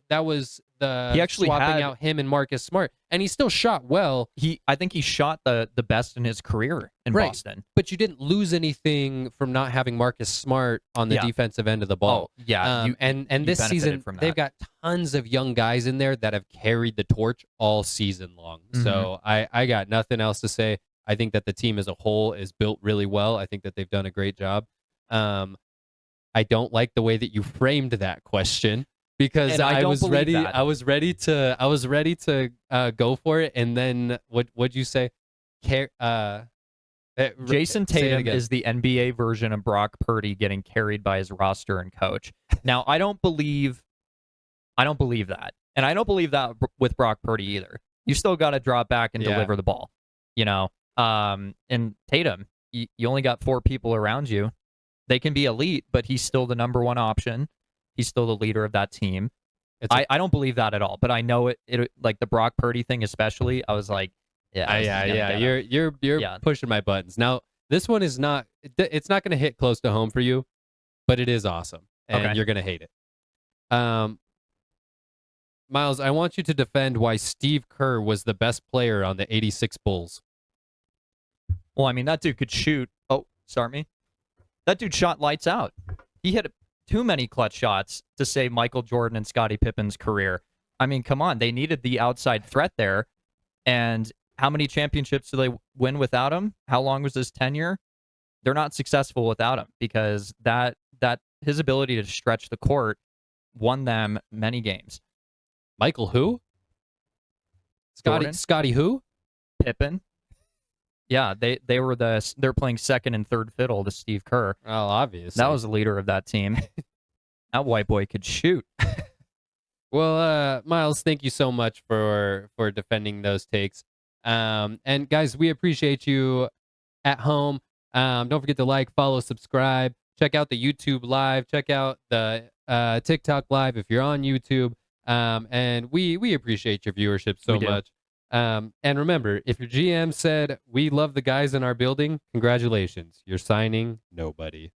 that was he actually swapping out him and Marcus Smart, and he still shot well. I think he shot the best in his career in Boston. But you didn't lose anything from not having Marcus Smart on the defensive end of the ball. Oh, yeah. And this season, they've got tons of young guys in there that have carried the torch all season long. So I got nothing else to say. I think that the team as a whole is built really well. I think that they've done a great job. I don't like the way that you framed that question. Because I was ready to go for it, and then what'd you say? Jason Tatum is the NBA version of Brock Purdy getting carried by his roster and coach. Now I don't believe that, and I don't believe that with Brock Purdy either. You still got to drop back and deliver the ball, And Tatum, you only got 4 people around you. They can be elite, but he's still the number one option. He's still the leader of that team. I don't believe that at all, but I know it like the Brock Purdy thing especially. I was like, you're pushing my buttons. Now, this one is not it's not going to hit close to home for you, but it is awesome, and you're going to hate it. Miles, I want you to defend why Steve Kerr was the best player on the 86 Bulls. Well, I mean, that dude could shoot. Oh, start me. That dude shot lights out. He hit too many clutch shots to save Michael Jordan and Scottie Pippen's career. I mean, come on. They needed the outside threat there. And how many championships do they win without him? How long was his tenure? They're not successful without him because that his ability to stretch the court won them many games. Michael who? Scottie who? Pippen. Yeah, they're playing second and third fiddle to Steve Kerr. Oh, obviously. That was the leader of that team. That white boy could shoot. Well, Miles, thank you so much for defending those takes. And guys, we appreciate you at home. Don't forget to like, follow, subscribe. Check out the YouTube live. Check out the TikTok live if you're on YouTube. And we appreciate your viewership so much. And remember, if your GM said, we love the guys in our building, congratulations. You're signing nobody.